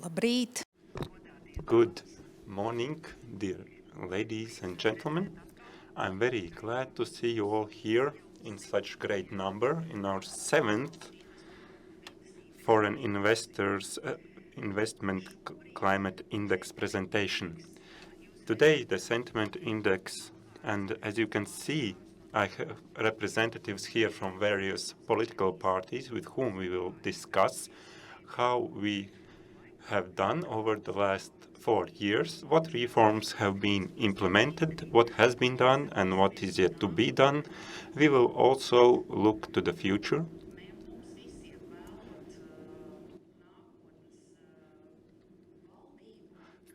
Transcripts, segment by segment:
Labrīt! Good morning, dear ladies and gentlemen. I'm very glad to see you all here in such great number in our 7th Foreign Investors Investment Climate Index presentation. Today, the Sentiment Index, and as you can see, I have representatives here from various political parties with whom we will discuss how we have done over the last 4 years, what reforms have been implemented, what has been done, and what is yet to be done. We will also look to the future.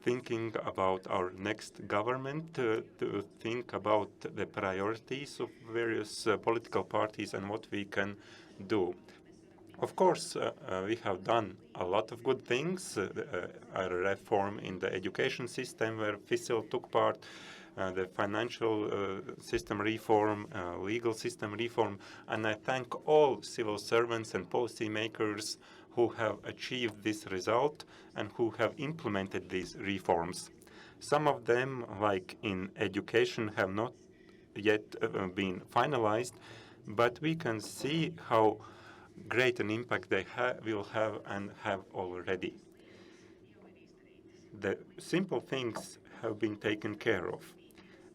Thinking about our next government, to think about the priorities of various political parties and what we can do. Of course, we have done a lot of good things. A reform in the education system where FICIL took part, the financial system reform, legal system reform, and I thank all civil servants and policymakers who have achieved this result and who have implemented these reforms. Some of them, like in education, have not yet been finalized, but we can see how great an impact they will have and have already. The simple things have been taken care of.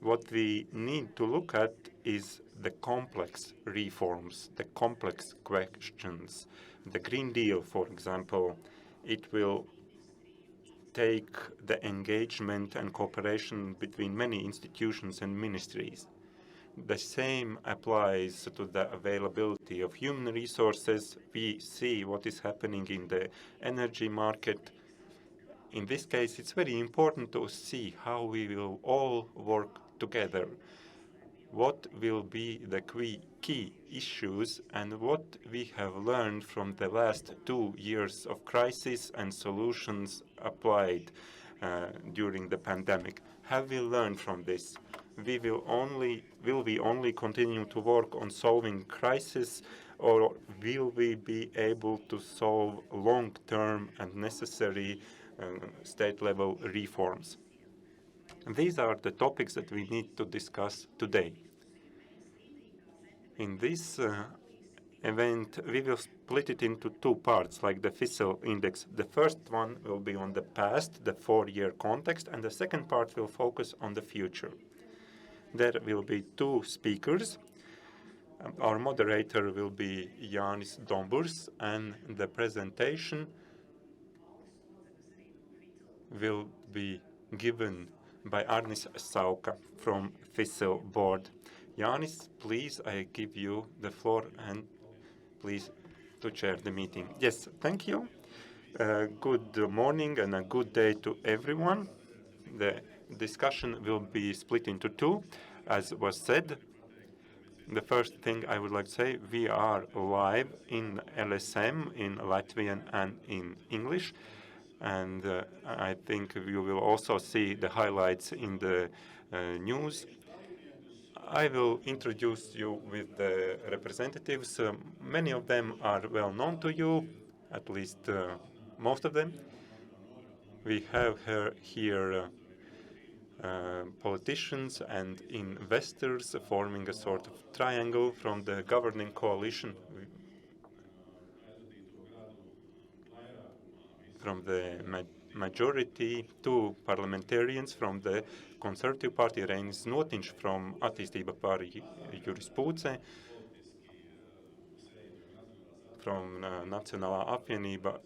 What we need to look at is the complex reforms, the complex questions. The Green Deal, for example, it will take the engagement and cooperation between many institutions and ministries. The same applies to the availability of human resources. We see what is happening in the energy market. In this case, it's very important to see how we will all work together. What will be the key issues and what we have learned from the last 2 years of crisis and solutions applied during the pandemic? Have we learned from this? Will we only continue to work on solving crisis, or will we be able to solve long-term and necessary state-level reforms? These are the topics that we need to discuss today. In this event, we will split it into 2 parts, like the FICIL index. The first one will be on the past, the 4-year context, and the second part will focus on the future. There will be 2 speakers. Our moderator will be Jānis Domburs, and the presentation will be given by Arnis Sauka from FICIL board. Jānis, please, I give you the floor and please to chair the meeting. Yes, thank you. Good morning and a good day to everyone. The discussion will be split into 2, as was said. The first thing I would like to say, we are live in LSM, in Latvian and in English. And I think you will also see the highlights in the news. I will introduce you with the representatives. Many of them are well known to you, at least most of them. We have here politicians and investors forming a sort of triangle from the governing coalition. From the majority, 2 parliamentarians from the Conservative Party, Reinis Notiņš from Attīstība par jurispūdze, from Nacionālā apvienība,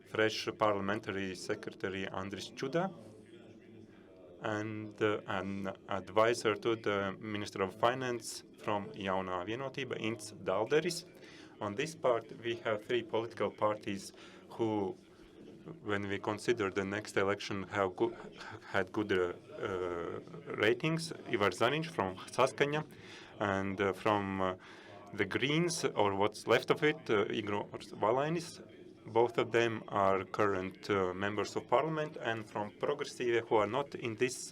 fresh parliamentary secretary Andris Čuda, and an advisor to the Minister of Finance from Jaunā vienotība, Ints Dalderis. On this part, we have 3 political parties who, when we consider the next election, had good ratings. Ivar Zaniņš from Saskaņa, and from the Greens, or what's left of it, Igors Valainis. Both of them are current members of parliament, and from Progressive, who are not in this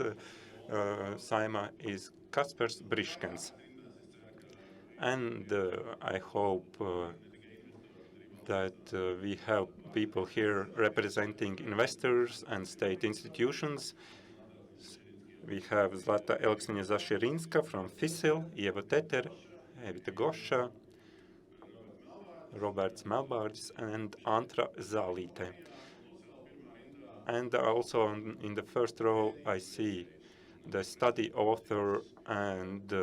Saeima, is Kaspars Briškens. And I hope that we have people here representing investors and state institutions. We have Zlata Elksniņa Zašerinska from FICIL, Ieva Teter, Evita Goša, Roberts Melbārds, and Antra Zālīte. And also in the first row, I see the study author and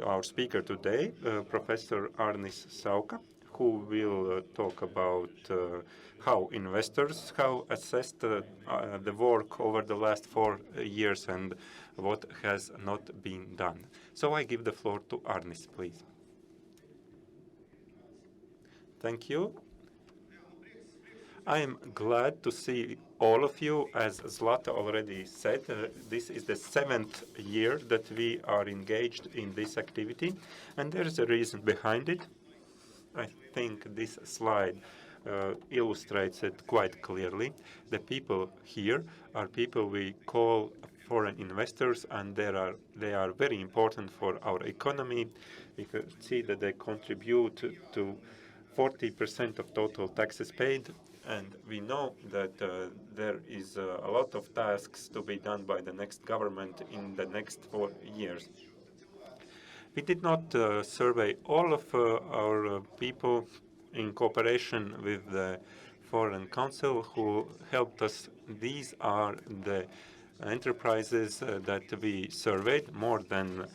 our speaker today, Professor Arnis Sauka, who will talk about how investors have assessed the work over the last 4 years and what has not been done. So I give the floor to Arnis, please. Thank you. I am glad to see all of you. As Zlata already said, this is the 7th year that we are engaged in this activity, and there is a reason behind it. I think this slide illustrates it quite clearly. The people here are people we call foreign investors, and they are very important for our economy. We can see that they contribute to 40% of total taxes paid. And we know that there is a lot of tasks to be done by the next government in the next 4 years. We did not survey all of our people in cooperation with the Foreign Council who helped us. These are the enterprises that we surveyed, more than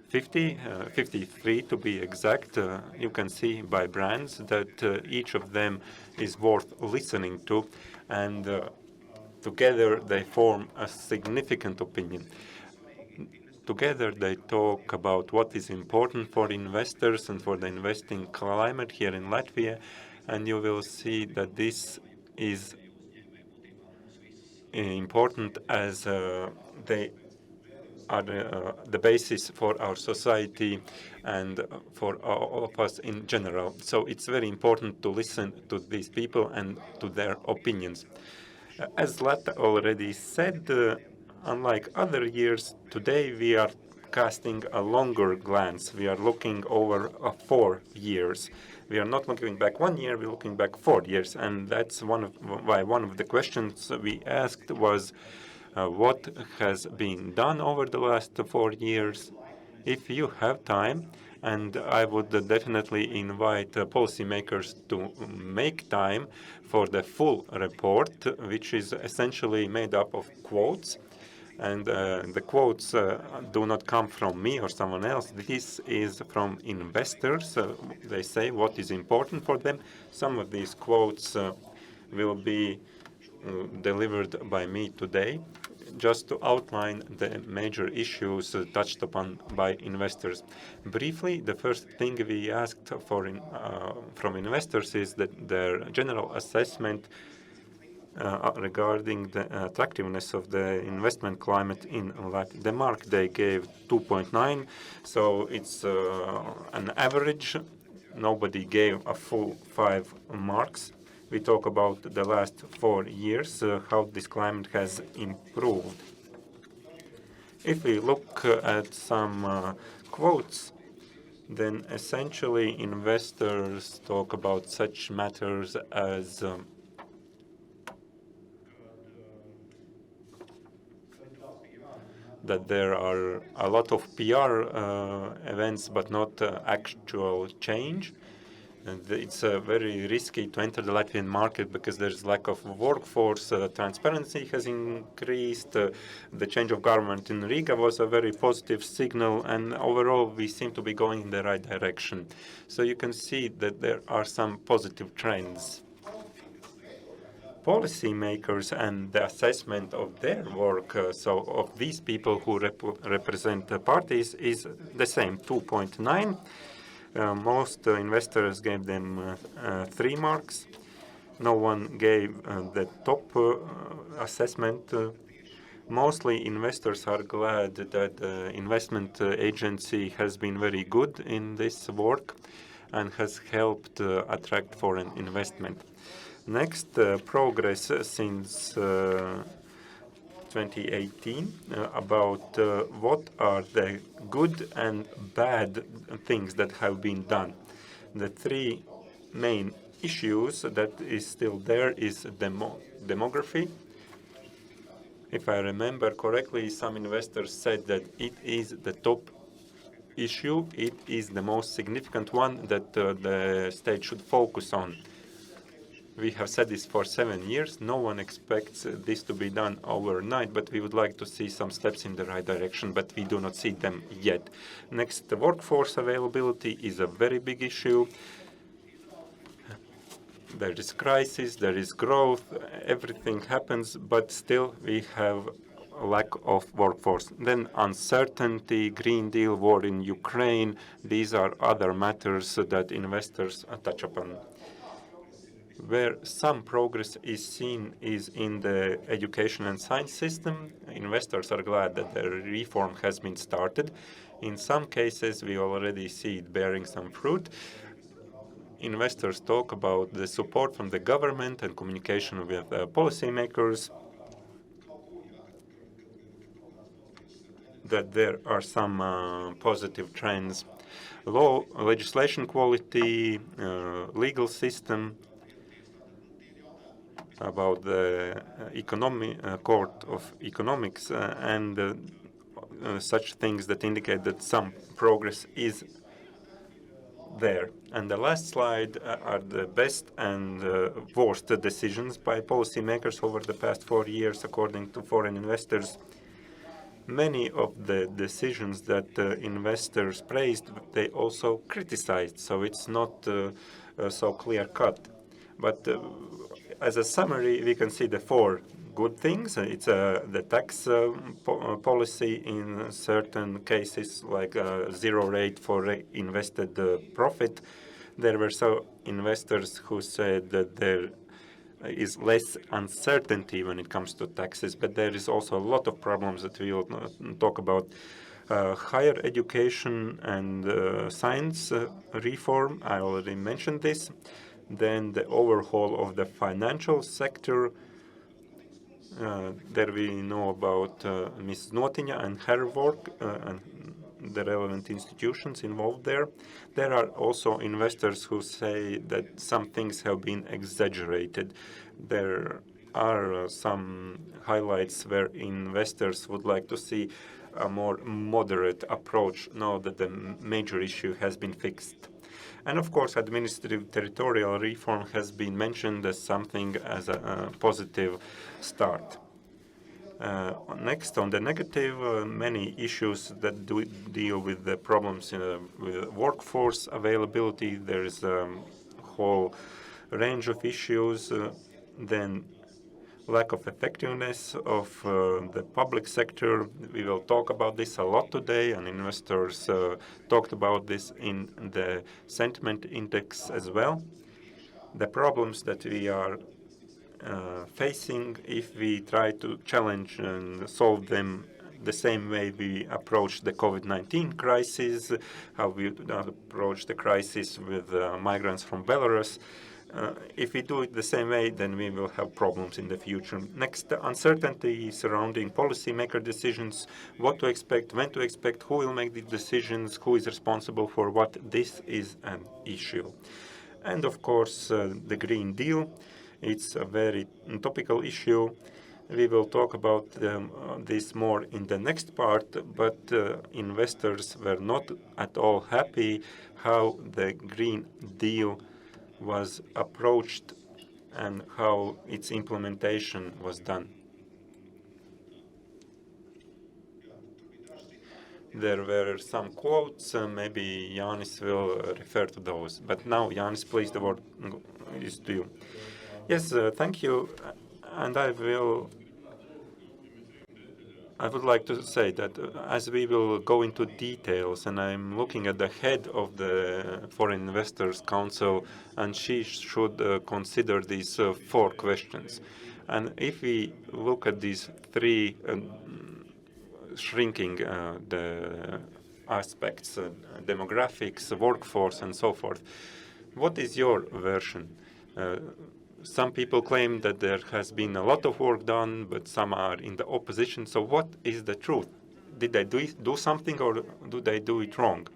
50, 53 to be exact. You can see by brands that each of them is worth listening to, and together they form a significant opinion. Together they talk about what is important for investors and for the investing climate here in Latvia, and you will see that this is important as they are the basis for our society and for all of us in general. So it's very important to listen to these people and to their opinions. As Zlata already said, unlike other years, today we are casting a longer glance. We are looking over 4 years. We are not looking back 1 year, we're looking back 4 years. And that's why one of the questions we asked was, what has been done over the last 4 years? If you have time, and I would definitely invite policymakers to make time for the full report, which is essentially made up of quotes. And the quotes do not come from me or someone else. This is from investors. They say what is important for them. Some of these quotes will be delivered by me today, just to outline the major issues touched upon by investors. Briefly, the first thing we asked for from investors is that their general assessment regarding the attractiveness of the investment climate in Latvia. The mark they gave 2.9, so it's an average. Nobody gave a full 5 marks. We talk about the last 4 years, how this climate has improved. If we look at some quotes, then essentially investors talk about such matters as that there are a lot of PR events, but not actual change. And it's very risky to enter the Latvian market because there's lack of workforce. Transparency has increased. The change of government in Riga was a very positive signal, and overall we seem to be going in the right direction. So you can see that there are some positive trends. Policymakers and the assessment of their work, so of these people who represent the parties, is the same, 2.9. Most investors gave them 3 marks. No one gave the top assessment. Mostly investors are glad that the investment agency has been very good in this work and has helped attract foreign investment. Next, progress since 2018 about what are the good and bad things that have been done. The three main issues that is still there is demography. If I remember correctly, some investors said that it is the top issue. It is the most significant one that the state should focus on. We have said this for 7 years. No one expects this to be done overnight, but we would like to see some steps in the right direction, but we do not see them yet. Next, the workforce availability is a very big issue. There is crisis, there is growth, everything happens, but still we have a lack of workforce. Then uncertainty, Green Deal, war in Ukraine, these are other matters that investors touch upon. Where some progress is seen is in the education and science system. Investors are glad that the reform has been started. In some cases, we already see it bearing some fruit. Investors talk about the support from the government and communication with policymakers, that there are some positive trends. Legislation quality, legal system, about the Court of Economics and such things that indicate that some progress is there. And the last slide are the best and worst decisions by policymakers over the past 4 years, according to foreign investors. Many of the decisions that investors praised, they also criticized, so it's not so clear-cut. But as a summary, we can see the 4 good things. It's the tax policy in certain cases, like zero rate for invested profit. There were some investors who said that there is less uncertainty when it comes to taxes, but there is also a lot of problems that we will talk about. Higher education and science reform, I already mentioned this. Then the overhaul of the financial sector. There we know about Ms. Notiņa and her work and the relevant institutions involved there. There are also investors who say that some things have been exaggerated. There are some highlights where investors would like to see a more moderate approach now that the major issue has been fixed. And of course, administrative territorial reform has been mentioned as something as a positive start. Next, on the negative, many issues that deal with the problems with workforce availability. There is a whole range of issues. Then lack of effectiveness of the public sector. We will talk about this a lot today, and investors talked about this in the sentiment index as well. The problems that we are facing, if we try to challenge and solve them the same way we approach the COVID-19 crisis, how we approach the crisis with migrants from Belarus. If we do it the same way, then we will have problems in the future. Next, uncertainty surrounding policymaker decisions, what to expect, when to expect, who will make the decisions, who is responsible for what. This is an issue. And of course, the Green Deal. It's a very topical issue. We will talk about this more in the next part, but investors were not at all happy how the Green Deal was approached and how its implementation was done. There were some quotes, maybe Jānis will refer to those. But now, Jānis, please, the word is to you. Yes, thank you. And I would like to say that as we will go into details, and I'm looking at the head of the Foreign Investors Council, and she should consider these 4 questions. And if we look at these 3 shrinking the aspects, demographics, workforce, and so forth, what is your version? Some people claim that there has been a lot of work done, but some are in the opposition. So what is the truth? Did they do something, or do they do it wrong?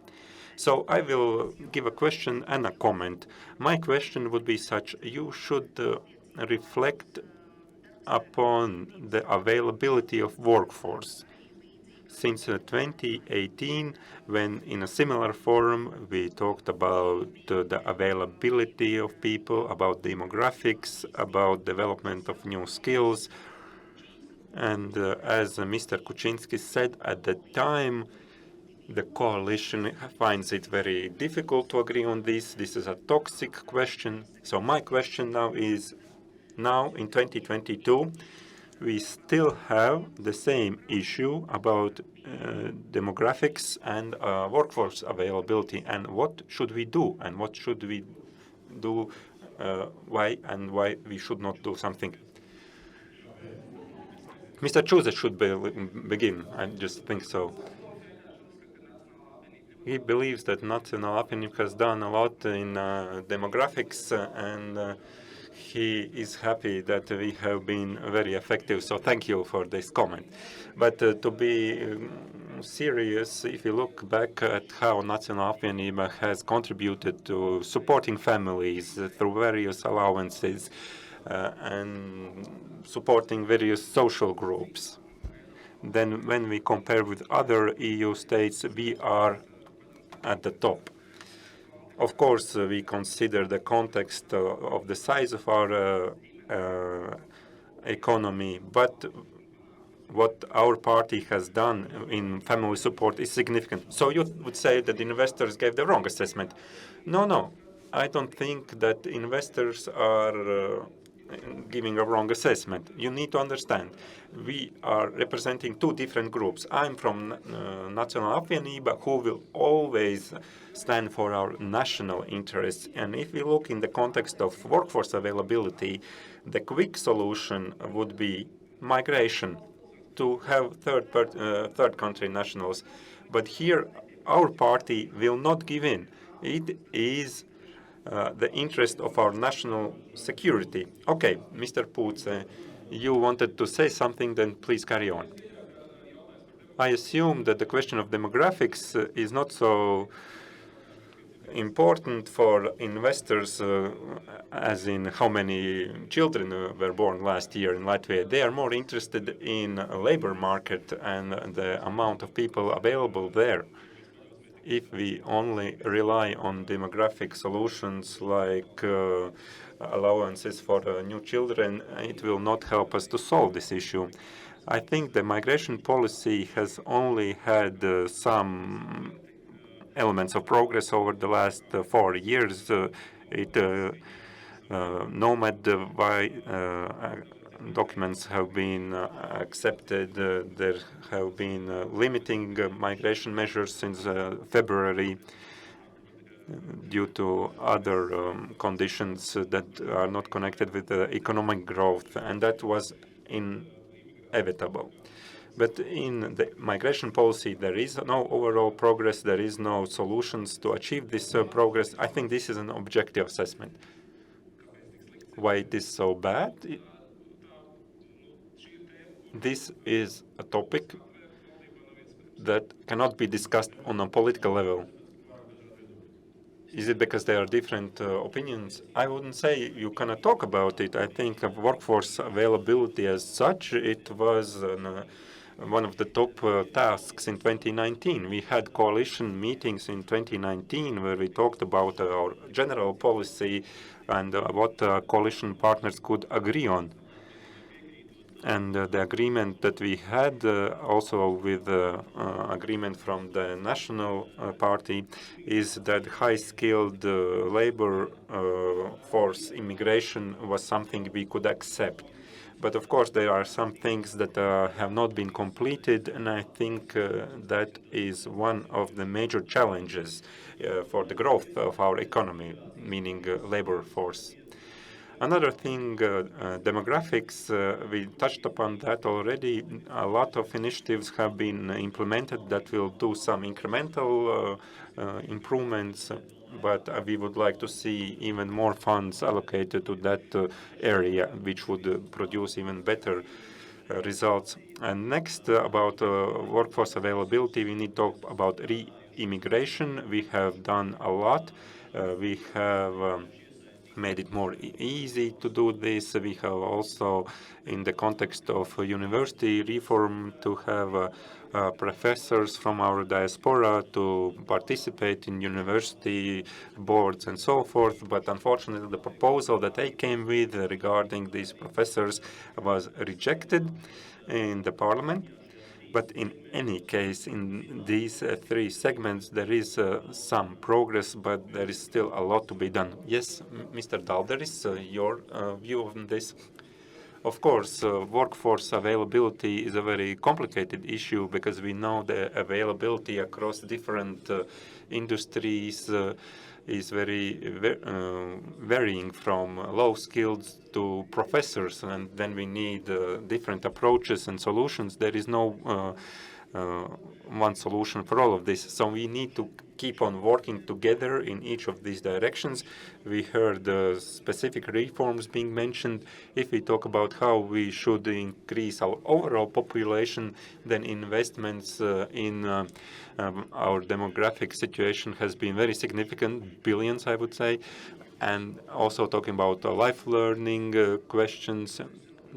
So I will give a question and a comment. My question would be such: you should reflect upon the availability of workforce. Since 2018, when in a similar forum we talked about the availability of people, about demographics, about development of new skills, and as Mr. Kuczynski said at the time, the coalition finds it very difficult to agree on this. This is a toxic question. So my question now is, now in 2022, we still have the same issue about demographics and workforce availability. And what should we do? And what should we do? Why we should not do something? Mr. Chuse should begin. I just think so. He believes that National Opinion has done a lot in demographics, and he is happy that we have been very effective. So thank you for this comment. But to be serious, if you look back at how National Opinion has contributed to supporting families through various allowances and supporting various social groups, then when we compare with other EU states, we are at the top. Of course, we consider the context of the size of our economy, but what our party has done in family support is significant. So you would say that investors gave the wrong assessment. No, I don't think that investors are giving a wrong assessment. You need to understand, we are representing two different groups. I'm from National Apvienība, who will always stand for our national interests. And if we look in the context of workforce availability, the quick solution would be migration, to have third country nationals. But here, our party will not give in. It is the interest of our national security. Okay, Mr. Pūce, you wanted to say something, then please carry on. I assume that the question of demographics is not so important for investors as in how many children were born last year in Latvia. They are more interested in a labor market and the amount of people available there. If we only rely on demographic solutions like allowances for new children, it will not help us to solve this issue. I think the migration policy has only had some elements of progress over the last 4 years. Nomad documents have been accepted. There have been limiting migration measures since February due to other conditions that are not connected with the economic growth, and that was inevitable. But in the migration policy, there is no overall progress. There is no solutions to achieve this progress. I think this is an objective assessment. Why it is so bad? This is a topic that cannot be discussed on a political level. Is it because there are different opinions? I wouldn't say you cannot talk about it. I think of workforce availability as such, it was one of the top tasks in 2019. We had coalition meetings in 2019 where we talked about our general policy and what coalition partners could agree on. And the agreement that we had also with the agreement from the National Party is that high-skilled labor force immigration was something we could accept. But of course, there are some things that have not been completed, and I think that is one of the major challenges for the growth of our economy, meaning labor force. Another thing, demographics, we touched upon that already. A lot of initiatives have been implemented that will do some incremental improvements. but we would like to see even more funds allocated to that area, which would produce even better results. And next, about workforce availability, we need to talk about re-immigration. We have done a lot. We have made it more easy to do this. We have also, in the context of university reform, to have professors from our diaspora to participate in university boards and so forth. But unfortunately, the proposal that I came with regarding these professors was rejected in the parliament. But in any case, in these three segments, there is some progress, but there is still a lot to be done. Yes, Mr. Dalderis, your view on this? Of course, workforce availability is a very complicated issue because we know the availability across different industries is varying from low-skilled to professors, and then we need different approaches and solutions. There is no one solution for all of this. So we need to keep on working together in each of these directions. We heard specific reforms being mentioned. If we talk about how we should increase our overall population, then investments in our demographic situation has been very significant, billions, I would say. And also talking about life learning questions.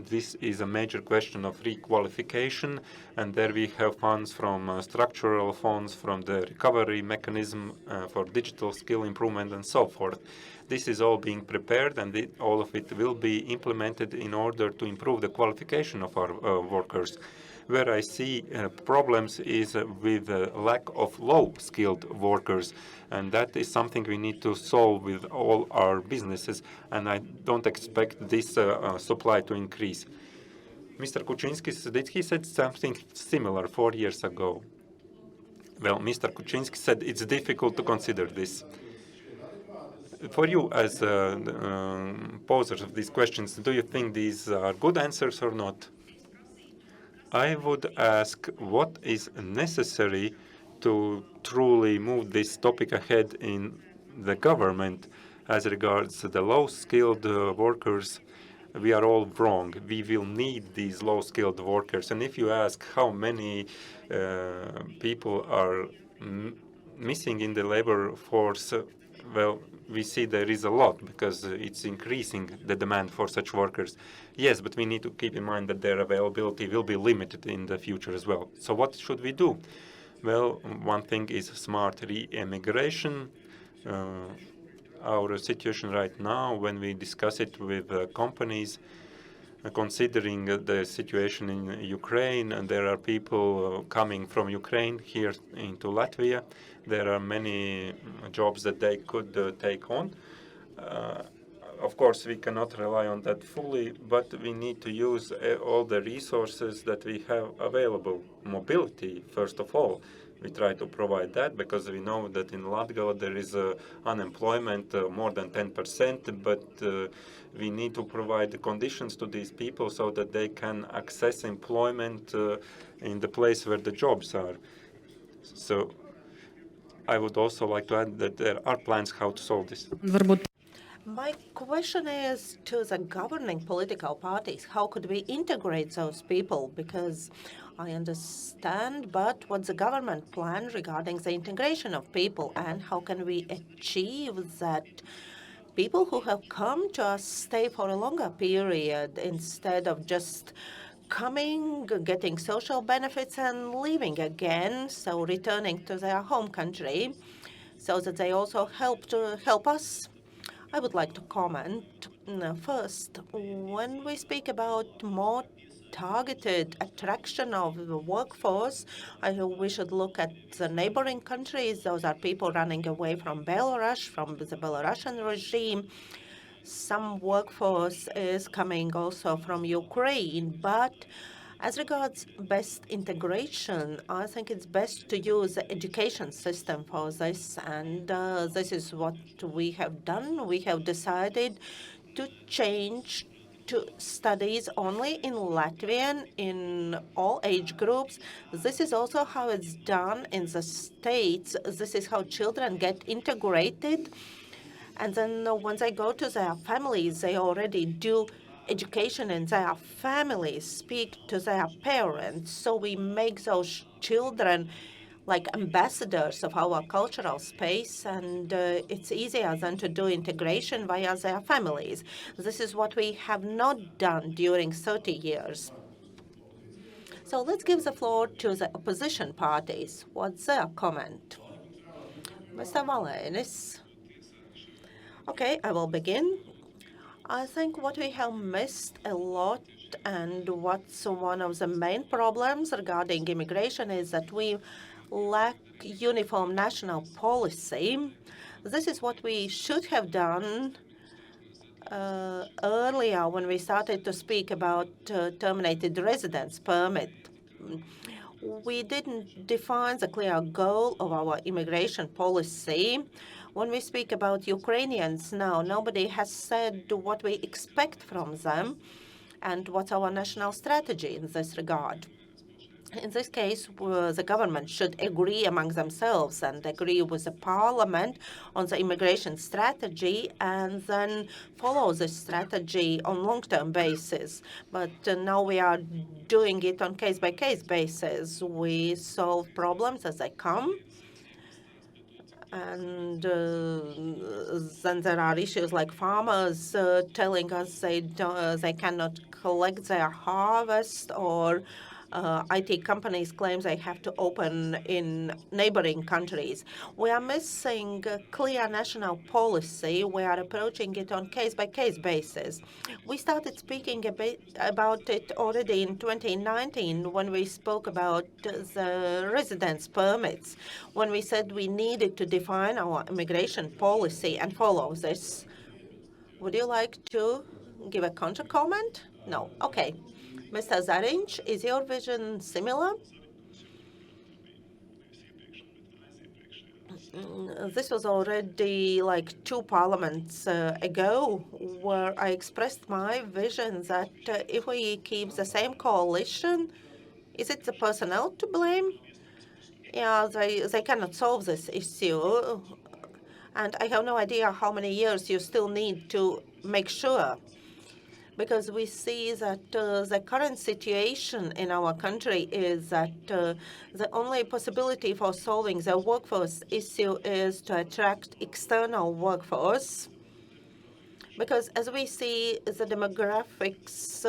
This is a major question of requalification, and there we have funds from structural funds, from the recovery mechanism for digital skill improvement, and so forth. This is all being prepared, and all of it will be implemented in order to improve the qualification of our workers. Where I see problems is with lack of low-skilled workers, and that is something we need to solve with all our businesses, and I don't expect this supply to increase. Mr. Kuczynski, did he said something similar 4 years ago? Well, Mr. Kuczynski said it's difficult to consider this. For you, as posers of these questions, do you think these are good answers or not? I would ask what is necessary to truly move this topic ahead in the government as regards the low-skilled workers. We are all wrong. We will need these low-skilled workers. And if you ask how many people are missing in the labor force, well, we see there is a lot because it's increasing the demand for such workers. Yes, but we need to keep in mind that their availability will be limited in the future as well. So what should we do? Well, one thing is smart re-immigration. Our situation right now, when we discuss it with companies, considering the situation in Ukraine, and there are people coming from Ukraine here into Latvia. There are many jobs that they could take on. Of course, we cannot rely on that fully, but we need to use all the resources that we have available. Mobility, first of all. We try to provide that because we know that in Latvia there is unemployment more than 10%, but we need to provide the conditions to these people so that they can access employment in the place where the jobs are. So I would also like to add that there are plans how to solve this. My question is to the governing political parties. How could we integrate those people? Because I understand, but what's the government plan regarding the integration of people, and how can we achieve that people who have come to us stay for a longer period instead of just coming, getting social benefits and leaving again, so returning to their home country, so that they also help us? I would like to comment. First, when we speak about more targeted attraction of the workforce, we should look at the neighboring countries. Those are people running away from Belarus, from the Belarusian regime. Some workforce is coming also from Ukraine, but as regards best integration, I think it's best to use the education system for this, and this is what we have done. We have decided to change to studies only in Latvian in all age groups. This is also how it's done in the States. This is how children get integrated. And then when they go to their families, they already do education in their families, speak to their parents. So we make those children like ambassadors of our cultural space, and it's easier than to do integration via their families. This is what we have not done during 30 years. So let's give the floor to the opposition parties. What's their comment? Mr. Valēnis. Okay, I will begin. I think what we have missed a lot and what's one of the main problems regarding immigration is that we lack uniform national policy. This is what we should have done earlier when we started to speak about terminated residence permit. We didn't define the clear goal of our immigration policy. When we speak about Ukrainians now, nobody has said what we expect from them and what's our national strategy in this regard. In this case, the government should agree among themselves and agree with the parliament on the immigration strategy and then follow this strategy on long-term basis. But now we are doing it on case-by-case basis. We solve problems as they come. And then there are issues like farmers telling us they cannot collect their harvest, or IT companies claim they have to open in neighboring countries. We are missing a clear national policy. We are approaching it on case-by-case basis. We started speaking a bit about it already in 2019 when we spoke about the residence permits, when we said we needed to define our immigration policy and follow this. Would you like to give a counter comment? No. Okay. Mr. Zariņš, is your vision similar? This was already like 2 parliaments ago, where I expressed my vision that if we keep the same coalition, is it the personnel to blame? Yeah, they cannot solve this issue. And I have no idea how many years you still need to make sure, because we see that the current situation in our country is that the only possibility for solving the workforce issue is to attract external workforce. Because as we see, the demographics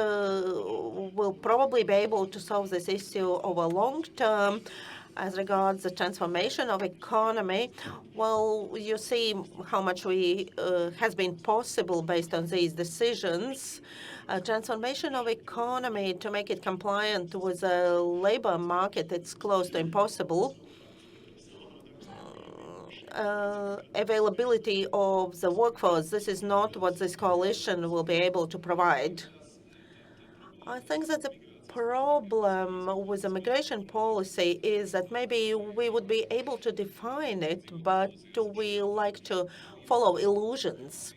will probably be able to solve this issue over long term. As regards the transformation of economy, well, you see how much has been possible based on these decisions. Transformation of economy to make it compliant with the labor market, it's close to impossible. Availability of the workforce, this is not what this coalition will be able to provide. I think that the problem with immigration policy is that maybe we would be able to define it, but we like to follow illusions.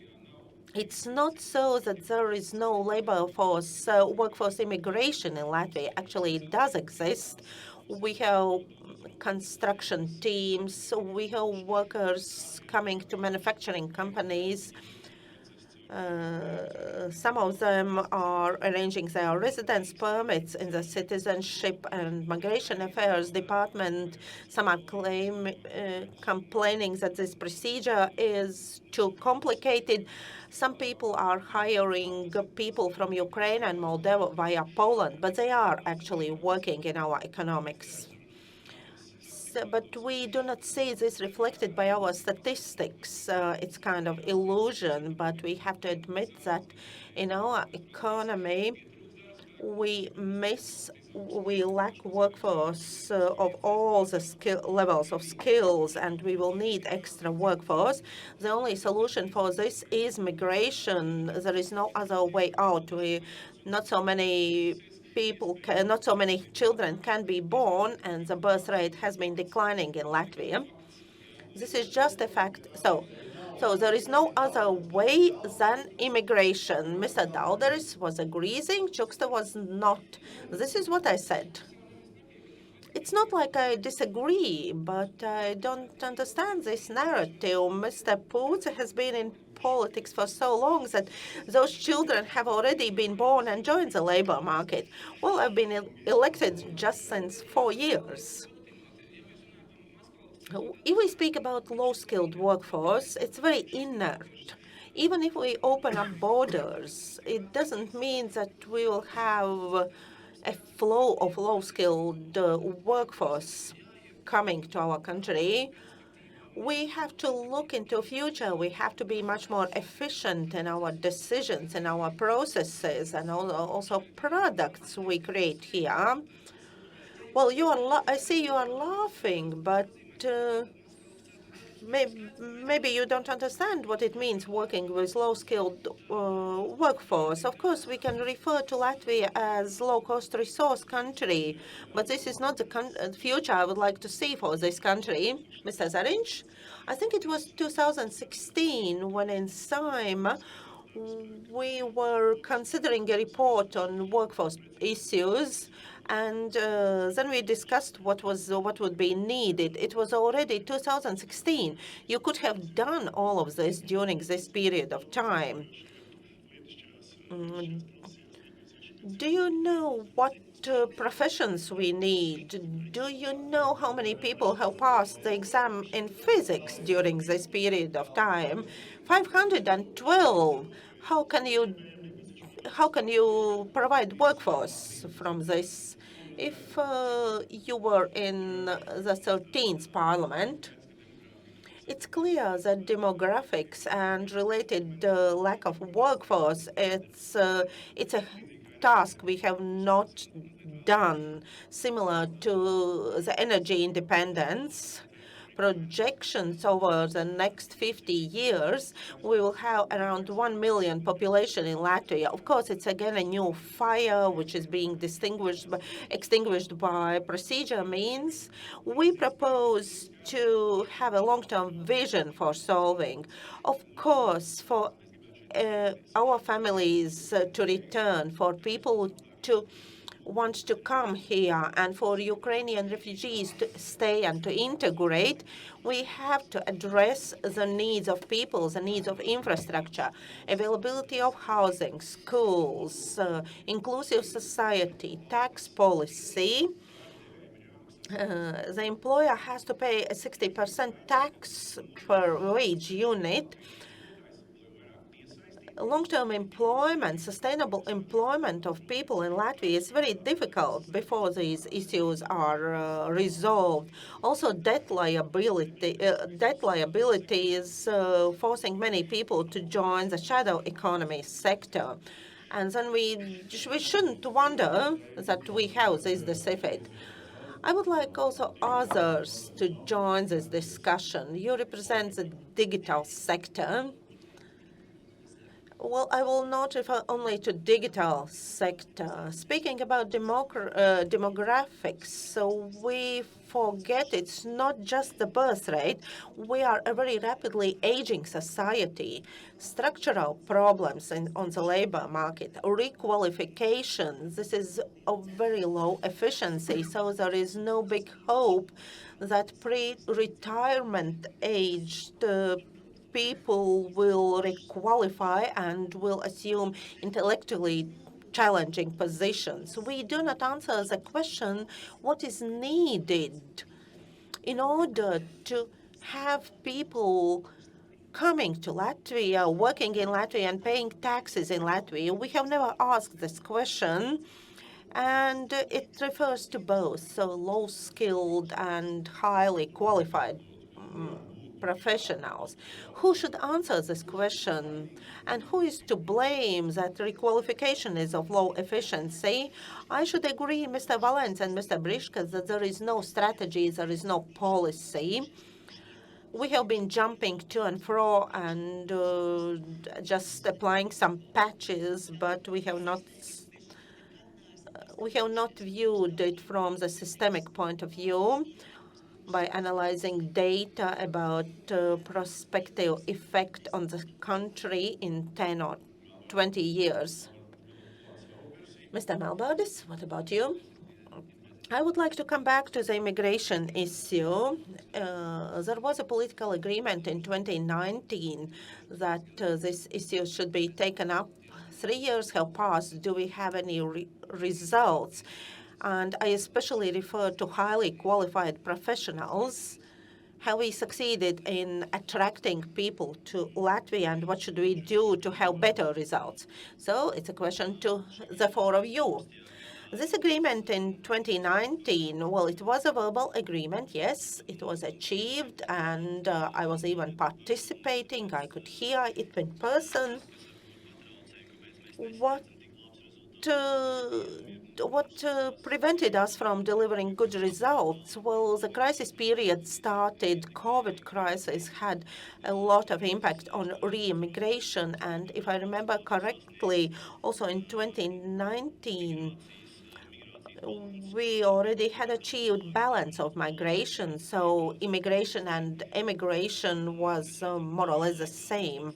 It's not so that there is no labor force, workforce immigration in Latvia. Actually, it does exist. We have construction teams, we have workers coming to manufacturing companies. Some of them are arranging their residence permits in the Citizenship and Migration Affairs Department. Some are complaining that this procedure is too complicated. Some people are hiring people from Ukraine and Moldova via Poland, but they are actually working in our economics. But we do not see this reflected by our statistics. It's kind of illusion, but we have to admit that in our economy, we lack workforce of all the levels of skills, and we will need extra workforce. The only solution for this is migration. There is no other way out. Not so many children can be born, and the birth rate has been declining in Latvia. This is just a fact. So So there is no other way than immigration. Mr. Dalderis was agreeing, Chuksta was not. This is what I said. It's not like I disagree, but I don't understand this narrative. Mr. Poots has been in politics for so long that those children have already been born and joined the labor market. Well, I've been elected just since 4 years. If we speak about low-skilled workforce, it's very inert. Even if we open up borders, it doesn't mean that we will have a flow of low-skilled workforce coming to our country. We have to look into future. We have to be much more efficient in our decisions and our processes and also products we create here. Well, I see you are laughing, but maybe you don't understand what it means working with low-skilled workforce. Of course, we can refer to Latvia as low-cost resource country, but this is not the future I would like to see for this country. Mr. Zariņš, I think it was 2016 when in Saeima we were considering a report on workforce issues, and then we discussed what would be needed. It was already 2016. You could have done all of this during this period of time. Do you know what professions we need? Do you know how many people have passed the exam in physics during this period of time? 512. How can you provide workforce from this? If you were in the 13th Parliament, it's clear that demographics and related lack of workforce, it's a task we have not done, similar to the energy independence. Projections over the next 50 years, we will have around 1 million population in Latvia. Of course, it's again a new fire which is being extinguished by procedure means. We propose to have a long-term vision for solving. Of course, for our families to return, for people to want to come here, and for Ukrainian refugees to stay and to integrate, we have to address the needs of people, the needs of infrastructure, availability of housing, schools, inclusive society, tax policy. The employer has to pay a 60% tax per wage unit. Long-term employment, sustainable employment of people in Latvia is very difficult before these issues are resolved. Also, debt liability is forcing many people to join the shadow economy sector. And then we shouldn't wonder that we have this deficit. I would like also others to join this discussion. You represent the digital sector. Well, I will not refer only to digital sector. Speaking about demographics, so we forget it's not just the birth rate. We are a very rapidly aging society. Structural problems on the labor market, requalification, this is of very low efficiency, so there is no big hope that pre-retirement aged people will requalify and will assume intellectually challenging positions. We do not answer the question, what is needed in order to have people coming to Latvia, working in Latvia and paying taxes in Latvia? We have never asked this question, and it refers to both, so low-skilled and highly qualified professionals. Who should answer this question? And who is to blame that requalification is of low efficiency? I should agree, Mr. Valens and Mr. Briška, that there is no strategy, there is no policy. We have been jumping to and fro and just applying some patches, but we have not viewed it from the systemic point of view. by analyzing data about prospective effect on the country in 10 or 20 years. Mr. Malbardis, what about you? I would like to come back to the immigration issue. There was a political agreement in 2019 that this issue should be taken up. 3 years have passed. Do we have any results? And I especially refer to highly qualified professionals. Have we succeeded in attracting people to Latvia, and what should we do to have better results? So it's a question to the four of you. This agreement in 2019, well, it was a verbal agreement, yes, it was achieved, and I was even participating. I could hear it in person. What prevented us from delivering good results? Well, the crisis period started. COVID crisis had a lot of impact on re-immigration, and if I remember correctly, also in 2019, we already had achieved balance of migration, so immigration and emigration was more or less the same.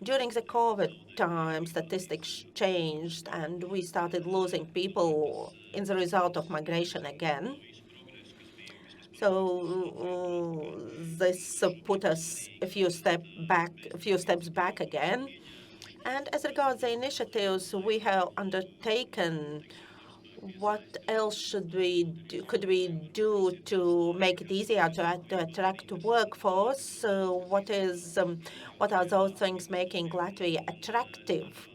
During the COVID time, statistics changed, and we started losing people in the result of migration again. So this put us a few steps back again. And as regards the initiatives we have undertaken, what else could we do to make it easier to attract workforce? What are those things making Latvia attractive?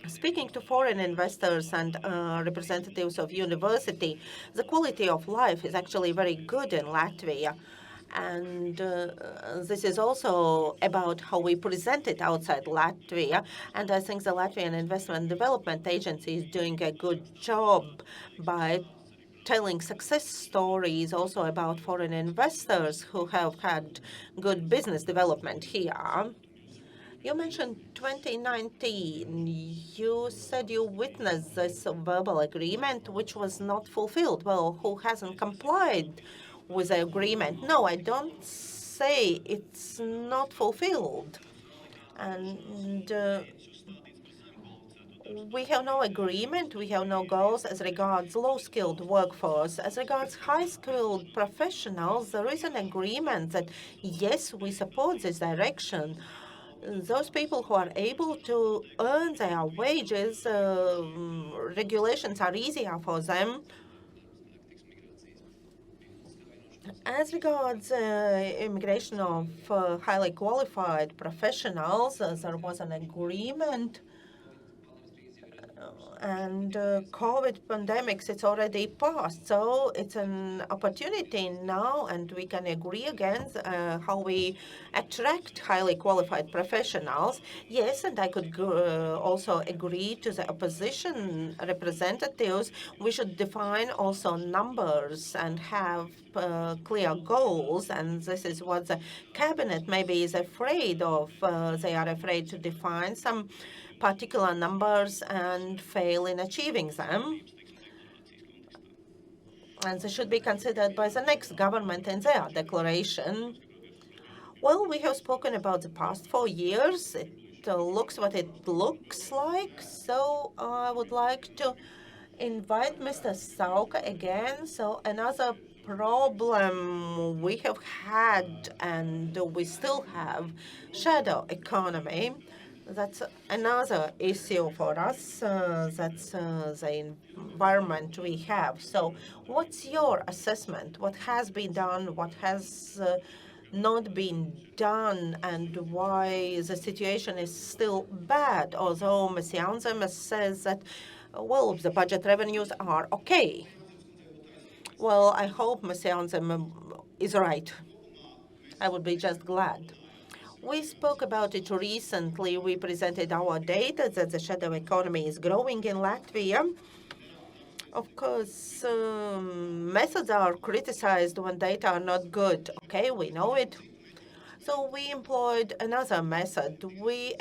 Speaking to foreign investors and representatives of university, the quality of life is actually very good in Latvia. And this is also about how we present it outside Latvia. And I think the Latvian Investment Development Agency is doing a good job by telling success stories also about foreign investors who have had good business development here. You mentioned 2019. You said you witnessed this verbal agreement, which was not fulfilled. Well, who hasn't complied with the agreement? No, I don't say it's not fulfilled. And we have no agreement, we have no goals as regards low-skilled workforce. As regards high-skilled professionals, there is an agreement that, yes, we support this direction. Those people who are able to earn their wages, regulations are easier for them. As regards immigration of highly qualified professionals, there was an agreement, and COVID pandemics, it's already passed. So it's an opportunity now, and we can agree again how we attract highly qualified professionals. Yes, and I could also agree to the opposition representatives. We should define also numbers and have clear goals, and this is what the cabinet maybe is afraid of. They are afraid to define some particular numbers and fail in achieving them. And they should be considered by the next government in their declaration. Well, we have spoken about the past 4 years. It looks what it looks like. So I would like to invite Mr. Sauka again. So another problem we have had and we still have, shadow economy. That's another issue for us. That's the environment we have. So what's your assessment? What has been done? What has not been done, and why the situation is still bad? Although Ms. Jansen says that, well, the budget revenues are okay. Well, I hope Ms. Jansen is right. I would be just glad. We spoke about it recently. We presented our data that the shadow economy is growing in Latvia. Of course, methods are criticized when data are not good. Okay, we know it. So we employed another method. We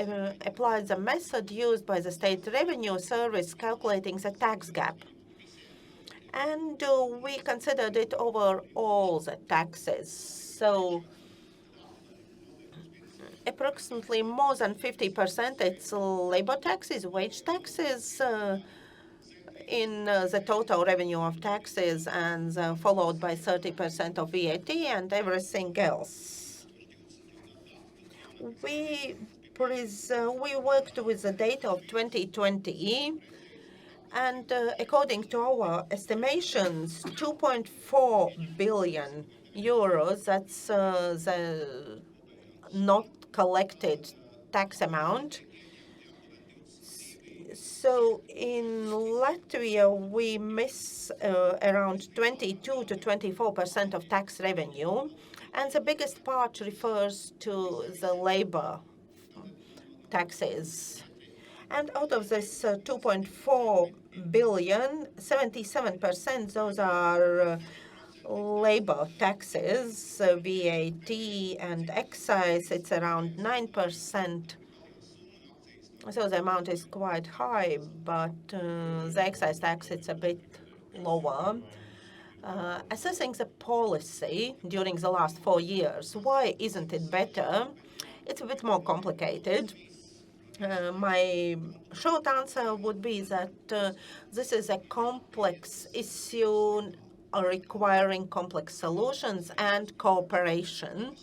applied the method used by the State Revenue Service calculating the tax gap. And we considered it over all the taxes. So approximately more than 50% it's labor taxes, wage taxes in the total revenue of taxes, and followed by 30% of VAT and everything else. We worked with the data of 2020, and according to our estimations, 2.4 billion euros, that's the not collected tax amount. So in Latvia, we miss around 22 to 24% of tax revenue, and the biggest part refers to the labor taxes. And out of this 2.4 billion, 77% those are labor taxes, VAT and excise. It's around 9%. So the amount is quite high, but the excise tax, it's a bit lower. Assessing the policy during the last 4 years, why isn't it better? It's a bit more complicated. My short answer would be that this is a complex issue requiring complex solutions and cooperation.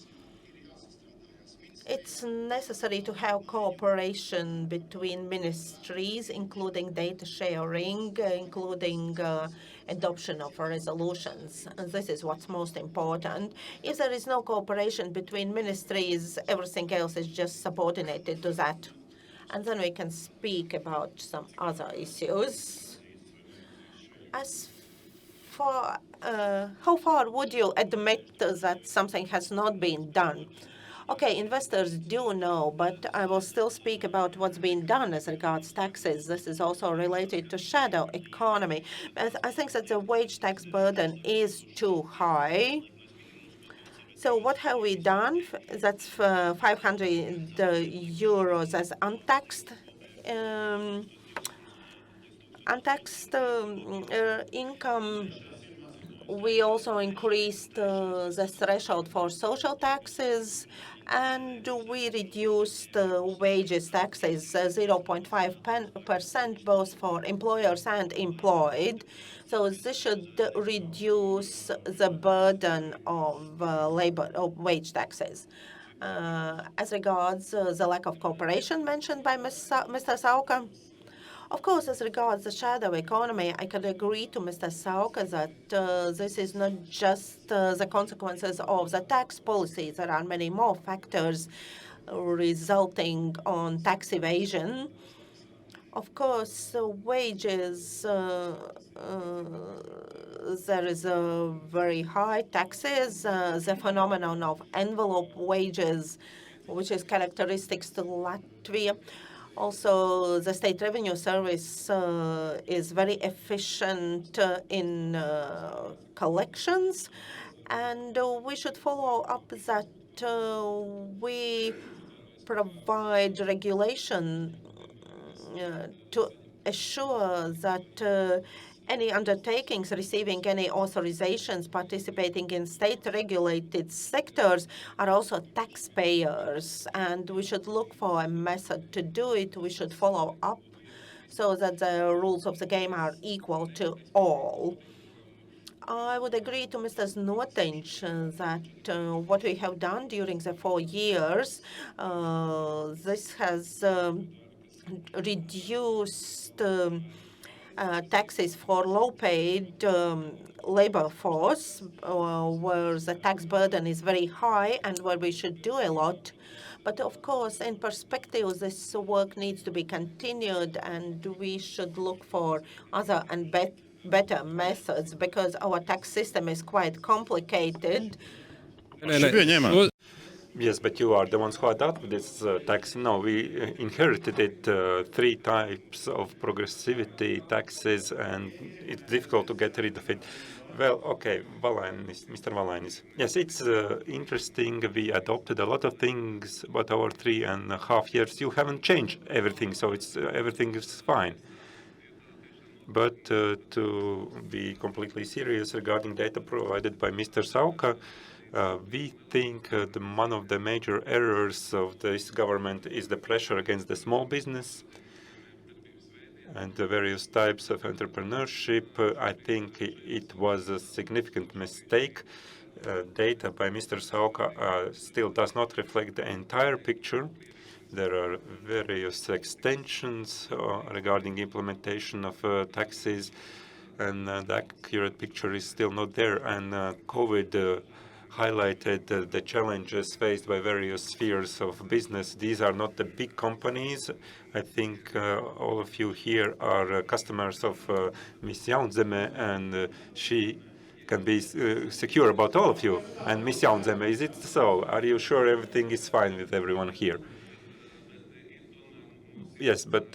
It's necessary to have cooperation between ministries, including data sharing, including adoption of resolutions. And this is what's most important. If there is no cooperation between ministries, everything else is just subordinated to that. And then we can speak about some other issues. As for how far would you admit that something has not been done? Okay, investors do know, but I will still speak about what's been done as regards taxes. This is also related to shadow economy. I think that the wage tax burden is too high. So what have we done? That's 500 euros as untaxed income. We also increased the threshold for social taxes, and we reduced wages taxes 0.5% both for employers and employed. So this should reduce the burden of wage taxes. As regards the lack of cooperation mentioned by Mr. Sauka, of course, as regards the shadow economy, I could agree to Mr. Sauka that this is not just the consequences of the tax policy. There are many more factors resulting on tax evasion. Of course, wages, there is a very high taxes, the phenomenon of envelope wages, which is characteristics to Latvia. Also, the State Revenue Service is very efficient in collections, and we should follow up that we provide regulation to assure that any undertakings receiving any authorizations participating in state-regulated sectors are also taxpayers, and we should look for a method to do it. We should follow up so that the rules of the game are equal to all. I would agree to Mr. Notench that what we have done during the 4 years, this has reduced taxes for low-paid labor force, where the tax burden is very high and where we should do a lot. But of course, in perspective, this work needs to be continued, and we should look for other and better methods because our tax system is quite complicated. Yes, but you are the ones who adopted this tax. No, we inherited it, 3 types of progressivity taxes, and it's difficult to get rid of it. Well, okay, Mr. Valainis. Yes, it's interesting. We adopted a lot of things, but over 3.5 years, you haven't changed everything, so it's everything is fine. But to be completely serious regarding data provided by Mr. Sauka, we think one of the major errors of this government is the pressure against the small business and the various types of entrepreneurship. I think it was a significant mistake. Data by Mr. Sauka still does not reflect the entire picture. There are various extensions regarding implementation of taxes, and the accurate picture is still not there. And COVID highlighted the challenges faced by various spheres of business. These are not the big companies. I think all of you here are customers of Ms. Jaunzeme, and she can be secure about all of you. And Ms. Jaunzeme, is it so? Are you sure everything is fine with everyone here? Yes, but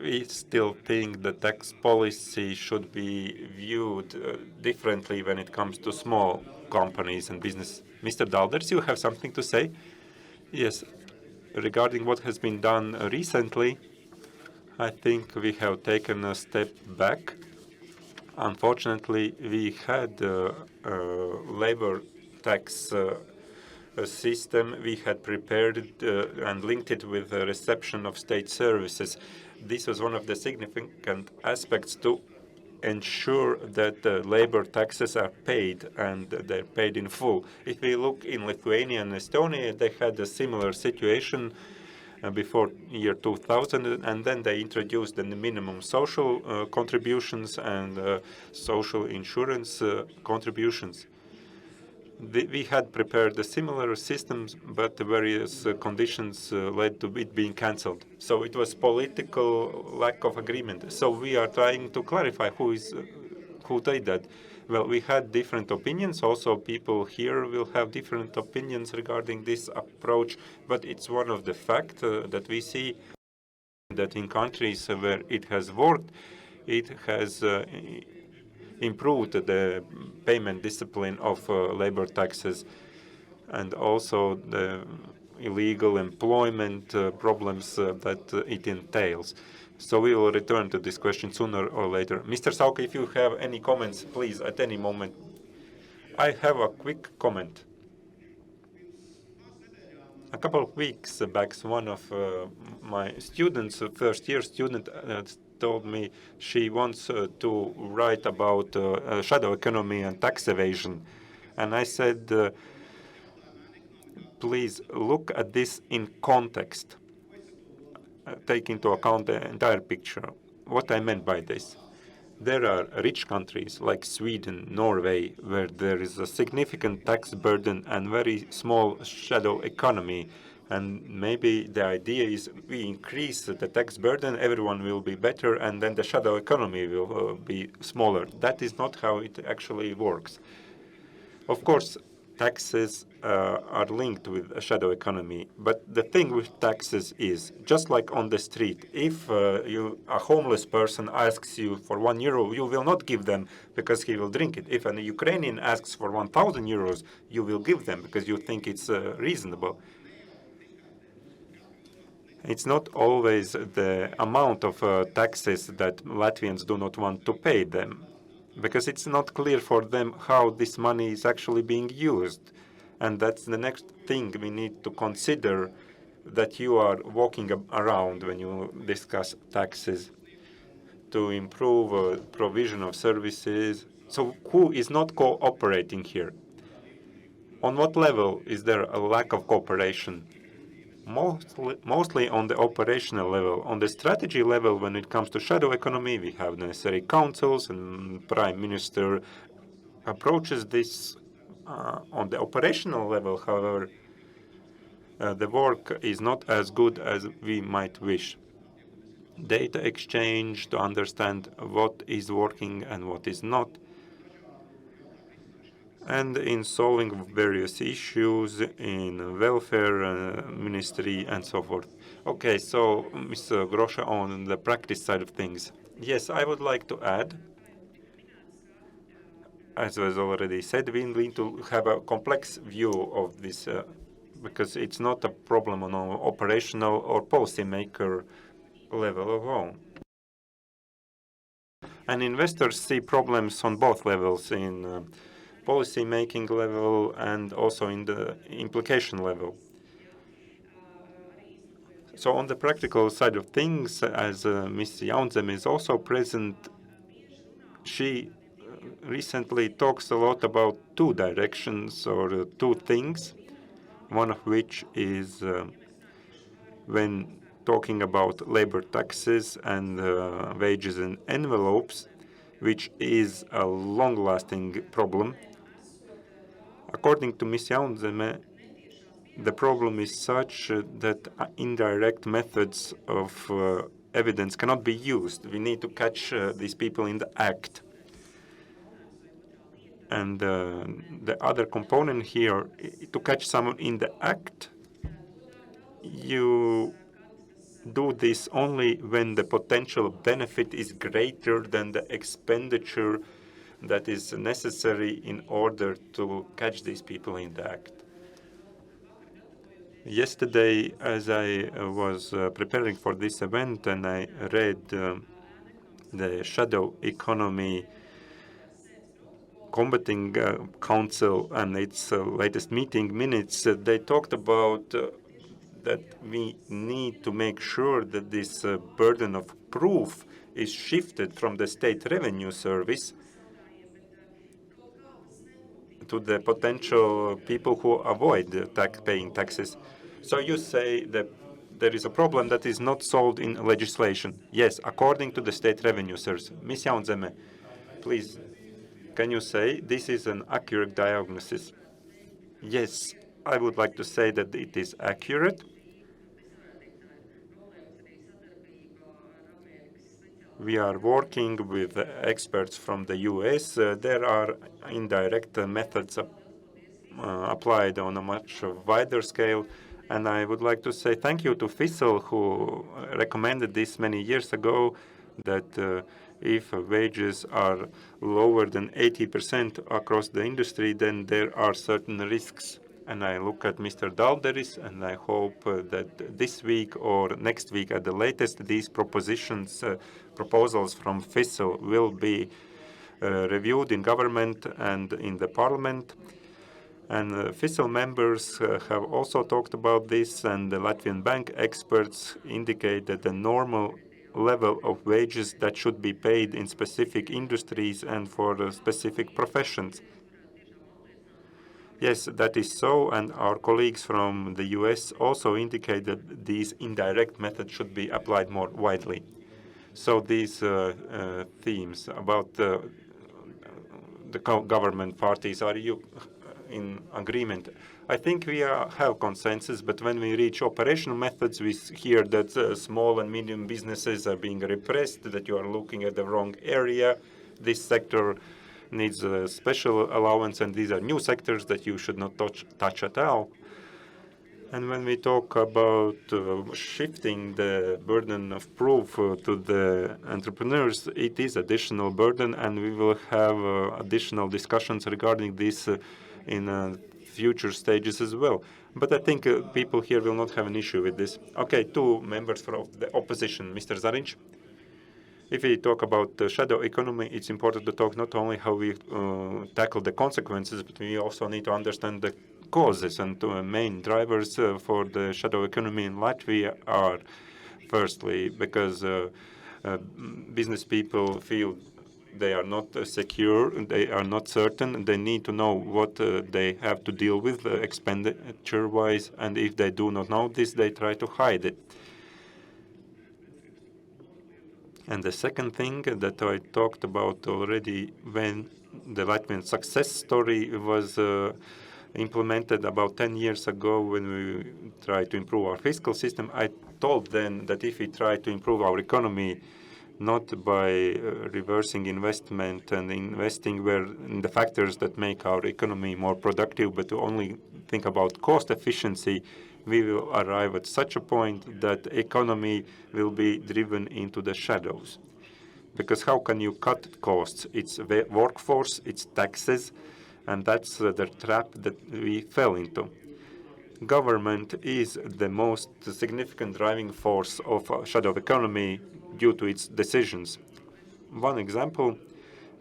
we still think the tax policy should be viewed differently when it comes to small companies and business. Mr. Dalders, you have something to say? Yes, regarding what has been done recently, I think we have taken a step back. Unfortunately, we had labor tax system we had prepared and linked it with the reception of state services. This was one of the significant aspects to ensure that labor taxes are paid and they're paid in full. If we look in Lithuania and Estonia, they had a similar situation before year 2000, and then they introduced the minimum social contributions and social insurance contributions. We had prepared the similar systems, but the various conditions led to it being cancelled. So it was political lack of agreement. So we are trying to clarify who did that. Well, we had different opinions. Also, people here will have different opinions regarding this approach, but it's one of the facts that we see that in countries where it has worked, it has improved the payment discipline of labor taxes and also the illegal employment problems that it entails. So we will return to this question sooner or later. Mr. Sauka, if you have any comments, please, at any moment. I have a quick comment. A couple of weeks back, one of my students, a first-year student, told me she wants to write about shadow economy and tax evasion. And I said, please look at this in context. Take into account the entire picture. What I meant by this. There are rich countries like Sweden, Norway, where there is a significant tax burden and very small shadow economy. And maybe the idea is we increase the tax burden, everyone will be better, and then the shadow economy will be smaller. That is not how it actually works. Of course, taxes are linked with a shadow economy. But the thing with taxes is, just like on the street, if a homeless person asks you for €1, you will not give them because he will drink it. If a Ukrainian asks for €1,000, you will give them because you think it's reasonable. It's not always the amount of taxes that Latvians do not want to pay them, because it's not clear for them how this money is actually being used. And that's the next thing we need to consider, that you are walking around when you discuss taxes to improve provision of services. So who is not cooperating here? On what level is there a lack of cooperation? Mostly on the operational level. On the strategy level, when it comes to shadow economy, we have necessary councils, and Prime Minister approaches this. On the operational level, however, the work is not as good as we might wish. Data exchange to understand what is working and what is not, and in solving various issues in welfare ministry and so forth. Okay, so Mr. Grosha, on the practice side of things. Yes, I would like to add, as was already said, we need to have a complex view of this because it's not a problem on an operational or policymaker level alone. And investors see problems on both levels, in policy making level and also in the implication level. So on the practical side of things, as Ms. Jaunzem is also present, she recently talks a lot about two directions or two things, one of which is when talking about labor taxes and wages and envelopes, which is a long-lasting problem. According to Ms. Jaunzeme, the problem is such that indirect methods of evidence cannot be used. We need to catch these people in the act. And the other component here, to catch someone in the act, you do this only when the potential benefit is greater than the expenditure that is necessary in order to catch these people in the act. Yesterday, as I was preparing for this event and I read the shadow economy combating council and its latest meeting minutes, they talked about that we need to make sure that this burden of proof is shifted from the state revenue service to the potential people who avoid paying taxes. So you say that there is a problem that is not solved in legislation. Yes, according to the state revenue service. Ms. Jaunzeme, please, can you say this is an accurate diagnosis? Yes, I would like to say that it is accurate. We are working with experts from the US. There are indirect methods applied on a much wider scale. And I would like to say thank you to FICIL, who recommended this many years ago, that if wages are lower than 80% across the industry, then there are certain risks. And I look at Mr. Dalderis, and I hope that this week or next week at the latest, these proposals from FICIL will be reviewed in government and in the parliament. And FICIL members have also talked about this, and the Latvian bank experts indicate that the normal level of wages that should be paid in specific industries and for specific professions. Yes, that is so, and our colleagues from the US also indicate that these indirect methods should be applied more widely. So these themes about the government parties, are you in agreement? I think we have consensus, but when we reach operational methods, we hear that small and medium businesses are being repressed, that you are looking at the wrong area. This sector needs a special allowance, and these are new sectors that you should not touch at all. And when we talk about shifting the burden of proof to the entrepreneurs, it is additional burden, and we will have additional discussions regarding this in future stages as well. But I think people here will not have an issue with this. Okay, two members from the opposition. Mr. Zarinch. If we talk about the shadow economy, it's important to talk not only how we tackle the consequences, but we also need to understand the causes. And two main drivers for the shadow economy in Latvia are, firstly, because business people feel they are not secure, they are not certain, they need to know what they have to deal with expenditure-wise, and if they do not know this, they try to hide it. And the second thing that I talked about already when the Latvian success story was implemented about 10 years ago when we tried to improve our fiscal system, I told them that if we try to improve our economy not by reversing investment and investing in the factors that make our economy more productive, but to only think about cost efficiency, we will arrive at such a point that economy will be driven into the shadows. Because how can you cut costs? It's workforce, it's taxes, and that's the trap that we fell into. Government is the most significant driving force of shadow economy due to its decisions. one example,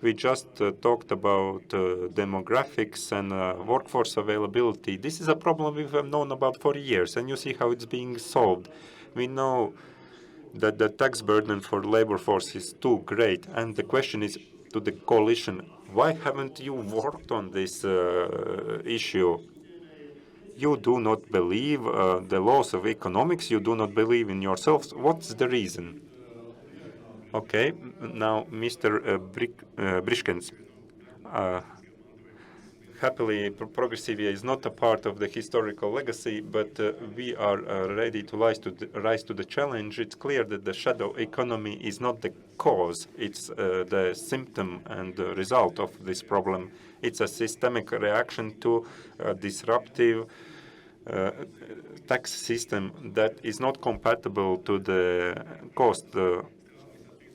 we just talked about demographics and workforce availability. This is a problem we have known about for years, and you see how it's being solved. We know that the tax burden for labor force is too great, and the question is to the coalition, why haven't you worked on this issue? You do not believe the laws of economics, you do not believe in yourselves. What's the reason? Okay, now Mr. Briškens. Happily, Progressivia is not a part of the historical legacy, but we are ready to rise to the challenge. It's clear that the shadow economy is not the cause, it's the symptom and the result of this problem. It's a systemic reaction to a disruptive tax system that is not compatible to the cost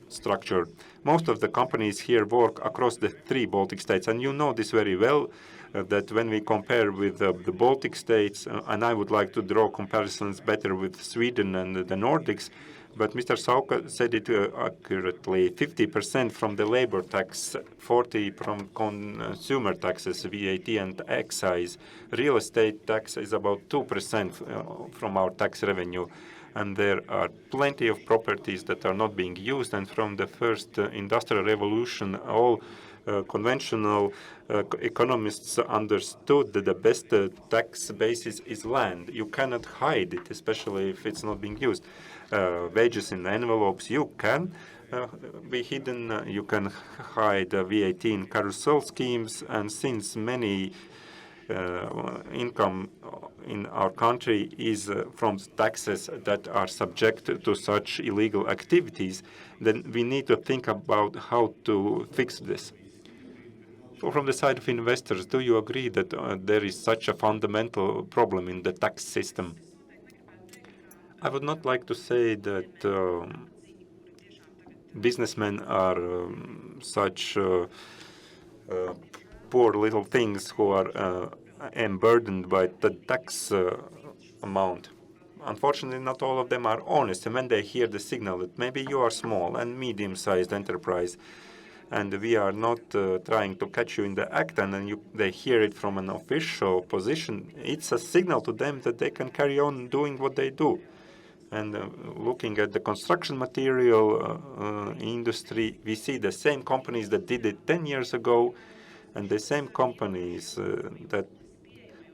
structure. Most of the companies here work across the 3 Baltic states, and you know this very well, that when we compare with the Baltic states, and I would like to draw comparisons better with Sweden and the Nordics, but Mr. Sauka said it accurately, 50% from the labor tax, 40% from consumer taxes, VAT and excise. Real estate tax is about 2% from our tax revenue. And there are plenty of properties that are not being used. And from the first industrial revolution, all conventional economists understood that the best tax basis is land. You cannot hide it, especially if it's not being used. Wages in envelopes, you can be hidden. You can hide VAT in carousel schemes. And since many income in our country is from taxes that are subject to such illegal activities, then we need to think about how to fix this. So from the side of investors, do you agree that there is such a fundamental problem in the tax system? I would not like to say that businessmen are such poor little things who are burdened by the tax amount. Unfortunately, not all of them are honest. And when they hear the signal that maybe you are small and medium-sized enterprise, and we are not trying to catch you in the act, and then they hear it from an official position, it's a signal to them that they can carry on doing what they do. And looking at the construction material industry, we see the same companies that did it 10 years ago, and the same companies that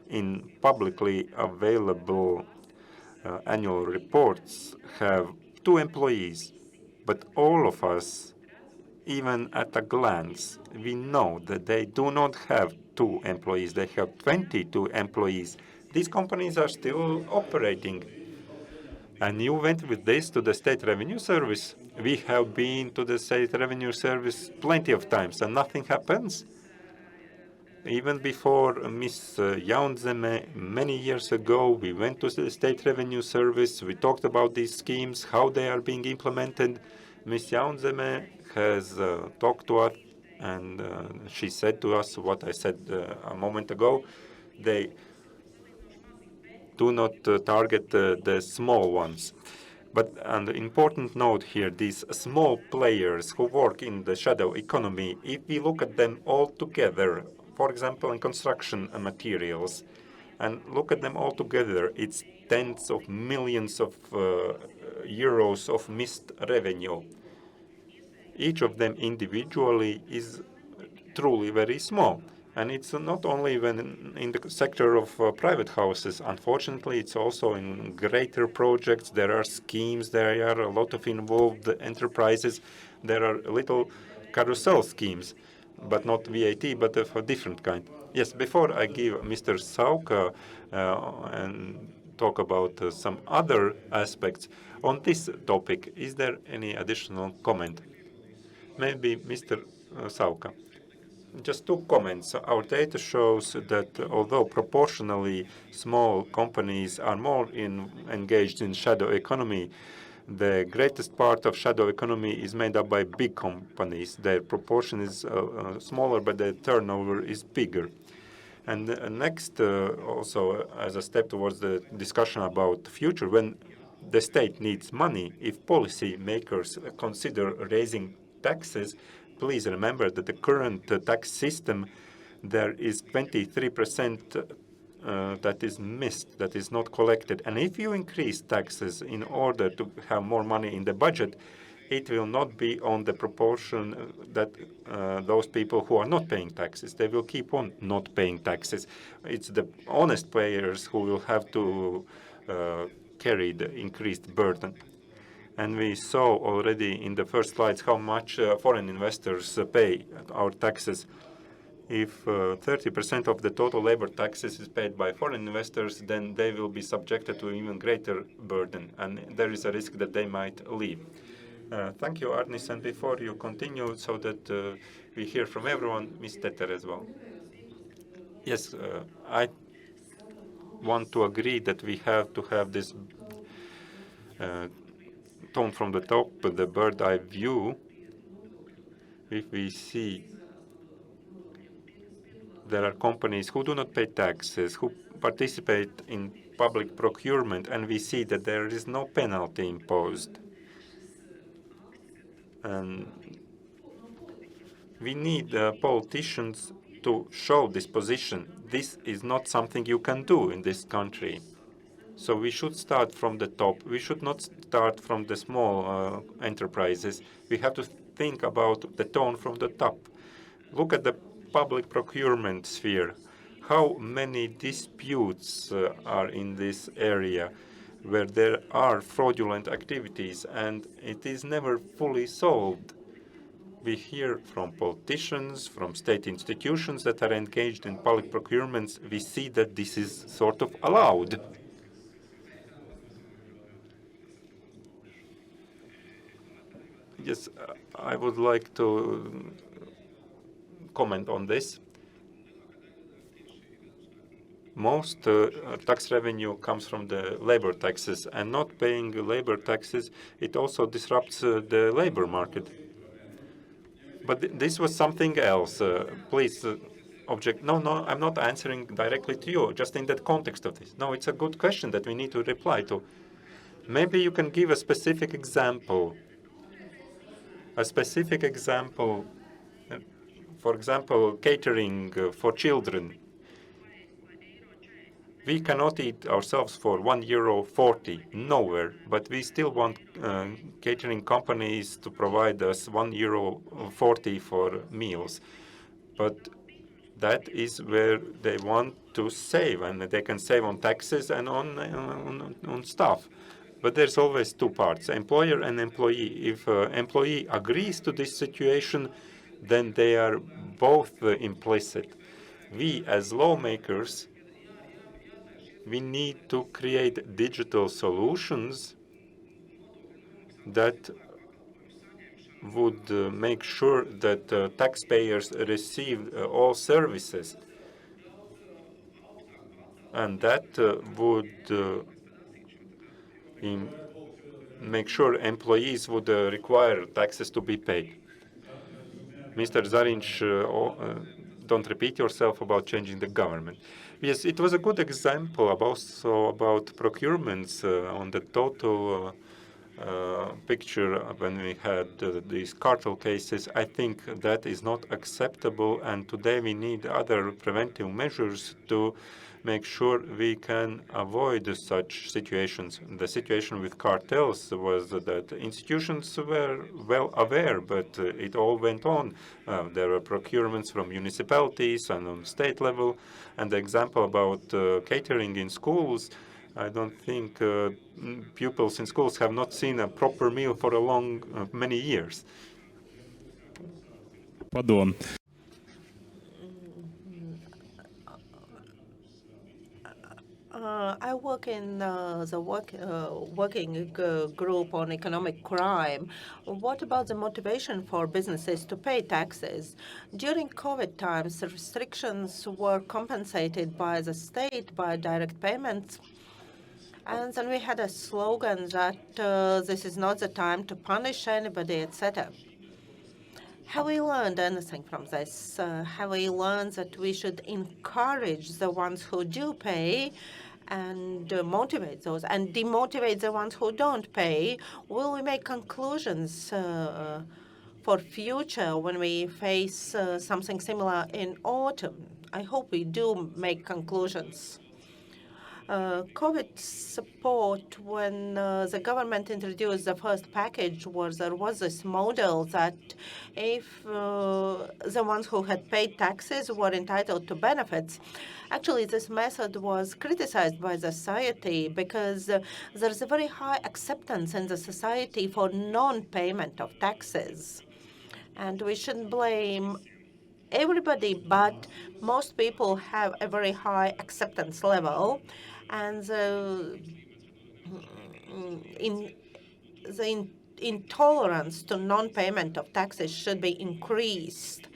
in publicly available annual reports have 2 employees. But all of us, even at a glance, we know that they do not have 2 employees. They have 22 employees. These companies are still operating. And you went with this to the State Revenue Service. We have been to the State Revenue Service plenty of times, and nothing happens. Even before Ms. Jaunzeme, many years ago, we went to the State Revenue Service. We talked about these schemes, how they are being implemented. Ms. Jaunzeme has talked to us, and she said to us what I said a moment ago. They do not target the small ones. But an important note here, these small players who work in the shadow economy, if we look at them all together, for example, in construction materials, and look at them all together, it's tens of millions of euros of missed revenue. Each of them individually is truly very small. And it's not only when in the sector of private houses. Unfortunately, it's also in greater projects. There are schemes. There are a lot of involved enterprises. There are little carousel schemes, but not VAT, but of a different kind. Yes, before I give Mr. Sauka and talk about some other aspects on this topic, is there any additional comment? Maybe Mr. Sauka. Just 2 comments. Our data shows that although proportionally small companies are more engaged in shadow economy, the greatest part of shadow economy is made up by big companies. Their proportion is smaller, but their turnover is bigger. And next, also as a step towards the discussion about the future, when the state needs money, if policy makers consider raising taxes, please remember that the current tax system, there is 23% that is missed, that is not collected. And if you increase taxes in order to have more money in the budget, it will not be on the proportion that those people who are not paying taxes, they will keep on not paying taxes. It's the honest payers who will have to carry the increased burden. And we saw already in the first slides how much foreign investors pay our taxes. If 30% of the total labor taxes is paid by foreign investors, then they will be subjected to even greater burden, and there is a risk that they might leave. Thank you, Arnis. And before you continue, so that we hear from everyone, Ms. Teter as well. Yes, I want to agree that we have to have this tone from the top, the bird eye view. If we see there are companies who do not pay taxes, who participate in public procurement, and we see that there is no penalty imposed. And we need politicians to show this position. This is not something you can do in this country. So we should start from the top. We should not start from the small enterprises. We have to think about the tone from the top. Look at the public procurement sphere. How many disputes are in this area where there are fraudulent activities, and it is never fully solved? We hear from politicians, from state institutions that are engaged in public procurements. We see that this is sort of allowed. Yes, I would like to comment on this. Most tax revenue comes from the labor taxes, and not paying labor taxes, it also disrupts the labor market. But this was something else. Please object. No, I'm not answering directly to you, just in that context of this. No, it's a good question that we need to reply to. Maybe you can give a specific example. A specific example, for example, catering for children. We cannot eat ourselves for €1.40 nowhere, but we still want catering companies to provide us €1.40 for meals. But that is where they want to save, and they can save on taxes and on stuff. But there's always two parts, employer and employee. If employee agrees to this situation, then they are both implicit. We, as lawmakers, we need to create digital solutions that would make sure that taxpayers receive all services. And that would make sure employees would require taxes to be paid. Mr. Zarinch, don't repeat yourself about changing the government. Yes, it was a good example also about procurements on the total picture when we had these cartel cases. I think that is not acceptable, and today we need other preventive measures to make sure we can avoid such situations. The situation with cartels was that institutions were well aware, but it all went on. There were procurements from municipalities and on state level. And the example about catering in schools, I don't think pupils in schools have not seen a proper meal for many years. Padom. I work in the working group on economic crime. What about the motivation for businesses to pay taxes? During COVID times, the restrictions were compensated by the state by direct payments. And then we had a slogan that this is not the time to punish anybody, etc. Have we learned anything from this? Have we learned that we should encourage the ones who do pay and motivate those and demotivate the ones who don't pay? Will we make conclusions for for future when we face something similar in autumn. I hope we do make conclusions. COVID support, when the government introduced the first package, there was this model that if the ones who had paid taxes were entitled to benefits. Actually, this method was criticized by the society because there's a very high acceptance in the society for non-payment of taxes. And we shouldn't blame everybody, but most people have a very high acceptance level, and in, intolerance to non-payment of taxes should be increased.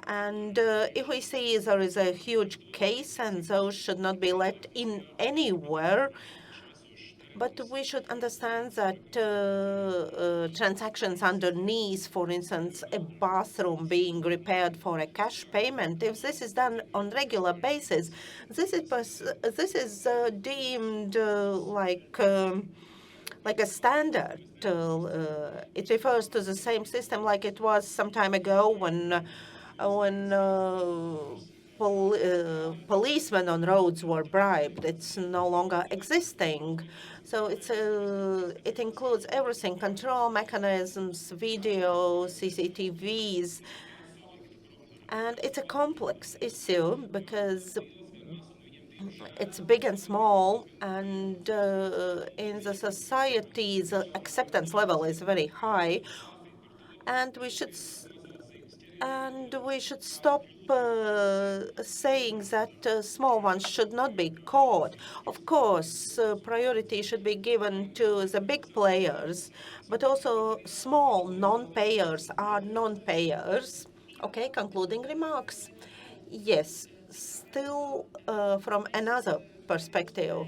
And if we see there is a huge case and those should not be let in anywhere, but we should understand that transactions underneath, for instance, a bathroom being repaired for a cash payment, if this is done on regular basis, this is deemed like a standard. It refers to the same system like it was some time ago when policemen on roads were bribed. It's no longer existing. So it includes everything: control mechanisms, video, CCTVs, and it's a complex issue because it's big and small, and in the society, the acceptance level is very high, and we should stop saying that small ones should not be caught. Of course, priority should be given to the big players, but also small non-payers are non-payers. Okay, concluding remarks. Yes, still from another perspective.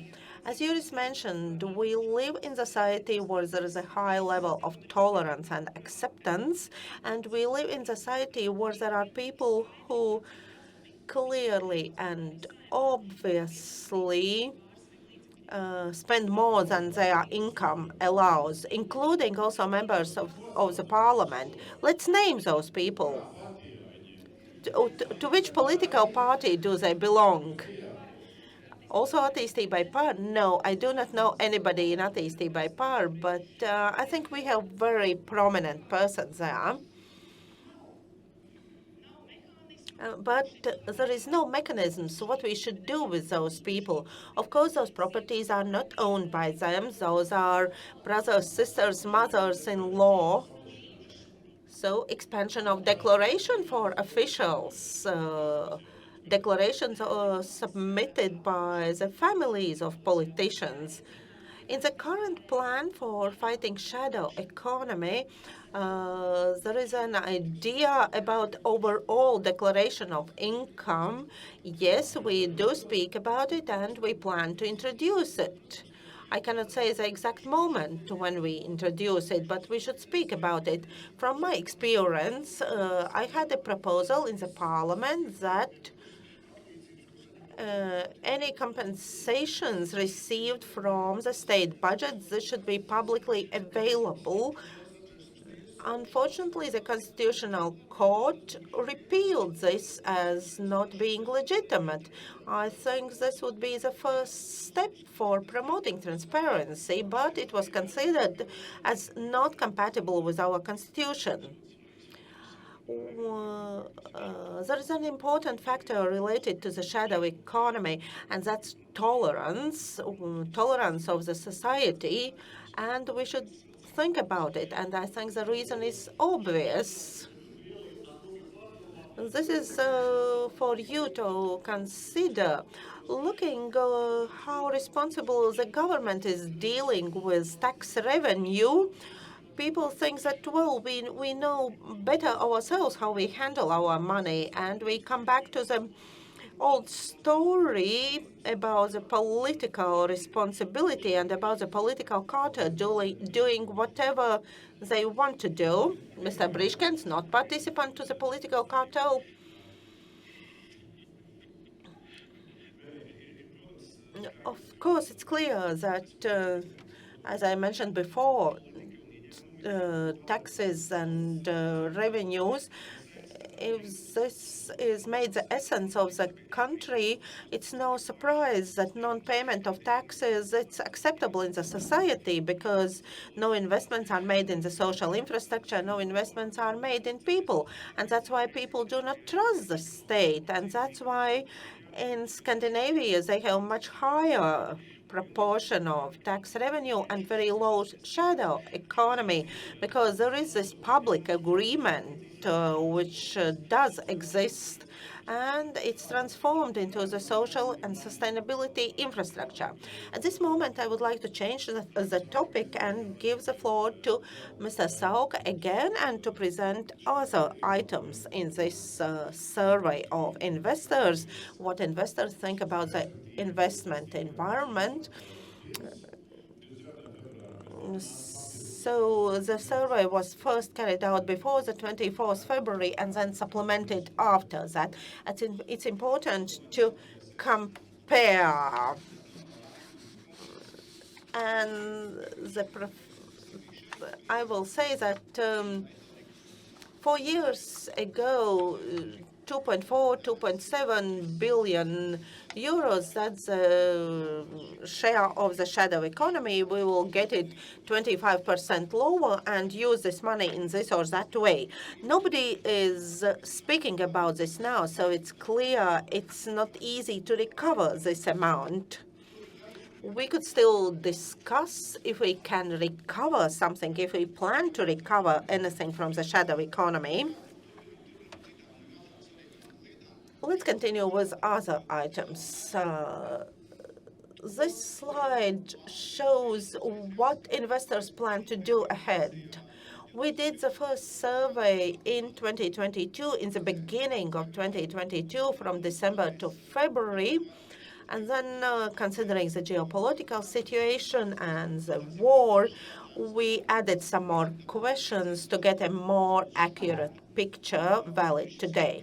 As Yuris mentioned, we live in a society where there is a high level of tolerance and acceptance, and we live in a society where there are people who clearly and obviously spend more than their income allows, including also members of the parliament. Let's name those people. To which political party do they belong? Also atheisti by par? No, I do not know anybody in atheisti by par, but I think we have very prominent persons there. But there is no mechanism, so what we should do with those people. Of course, those properties are not owned by them. Those are brothers, sisters, mothers-in-law. So expansion of declaration for officials. Declarations are submitted by the families of politicians. In the current plan for fighting shadow economy, there is an idea about overall declaration of income. Yes, we do speak about it, and we plan to introduce it. I cannot say the exact moment when we introduce it, but we should speak about it. From my experience, I had a proposal in the parliament that any compensations received from the state budget, this should be publicly available. Unfortunately, the Constitutional Court repealed this as not being legitimate. I think this would be the first step for promoting transparency, but it was considered as not compatible with our Constitution. There is an important factor related to the shadow economy, and that's tolerance, tolerance of the society, and we should think about it. And I think the reason is obvious. This is for you to consider. Looking how responsible the government is dealing with tax revenue, people think that, well, we know better ourselves how we handle our money, and we come back to the old story about the political responsibility and about the political cartel doing whatever they want to do. Mr. Brishken's not participant to the political cartel. Of course, it's clear that, as I mentioned before, taxes and revenues. If this is made the essence of the country, it's no surprise that non-payment of taxes, it's acceptable in the society because no investments are made in the social infrastructure, no investments are made in people. And that's why people do not trust the state. And that's why in Scandinavia, they have much higher proportion of tax revenue and very low shadow economy because there is this public agreement which does exist, and it's transformed into the social and sustainability infrastructure. At this moment, I would like to change the topic and give the floor to Mr. Sauk again and to present other items in this survey of investors, what investors think about the investment environment. So the survey was first carried out before the 24th February and then supplemented after that. It's important to compare. And I will say that 4 years ago, 2.4, 2.7 billion euros, that's the share of the shadow economy. We will get it 25% lower and use this money in this or that way. Nobody is speaking about this now, so it's clear it's not easy to recover this amount. We could still discuss if we can recover something, if we plan to recover anything from the shadow economy. Let's continue with other items. This slide shows what investors plan to do ahead. We did the first survey in 2022, in the beginning of 2022, from December to February. And then, considering the geopolitical situation and the war, we added some more questions to get a more accurate picture valid today.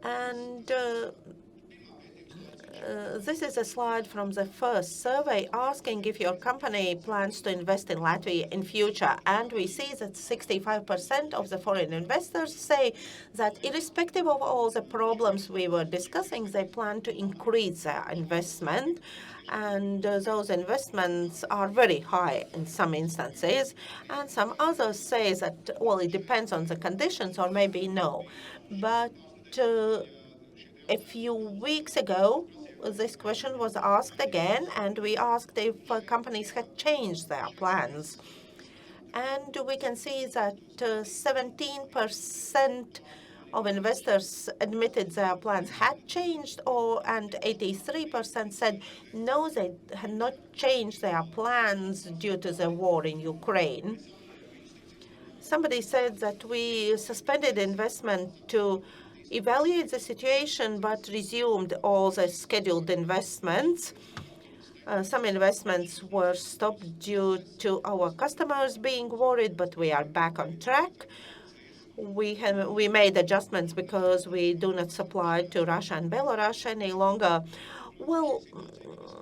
And this is a slide from the first survey asking if your company plans to invest in Latvia in future. And we see that 65% of the foreign investors say that irrespective of all the problems we were discussing, they plan to increase their investment. And those investments are very high in some instances. And some others say that, well, it depends on the conditions or maybe no. But a few weeks ago, this question was asked again, and we asked if companies had changed their plans. And we can see that 17% of investors admitted their plans had changed, and 83% said no, they had not changed their plans due to the war in Ukraine. Somebody said that we suspended investment to evaluate the situation, but resumed all the scheduled investments. Some investments were stopped due to our customers being worried, but we are back on track. We made adjustments because we do not supply to Russia and Belarus any longer. Well,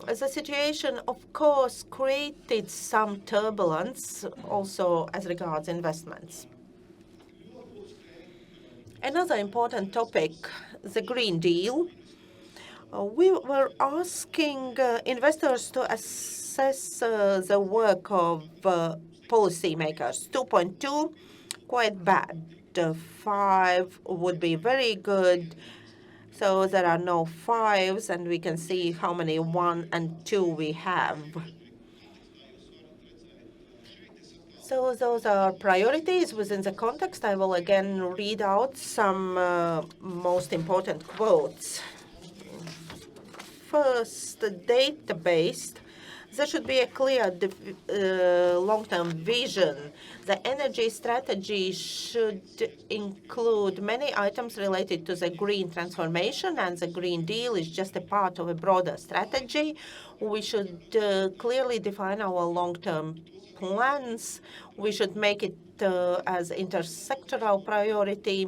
the situation, of course, created some turbulence also as regards investments. Another important topic, the Green Deal. We were asking investors to assess the work of policymakers. 2.2, quite bad. 5 would be very good. So there are no 5s, and we can see how many 1 and 2 we have. So those are priorities within the context. I will again read out some most important quotes. First, data-based. There should be a clear long-term vision. The energy strategy should include many items related to the green transformation, and the Green Deal is just a part of a broader strategy. We should clearly define our long-term plans. We should make it as intersectoral priority.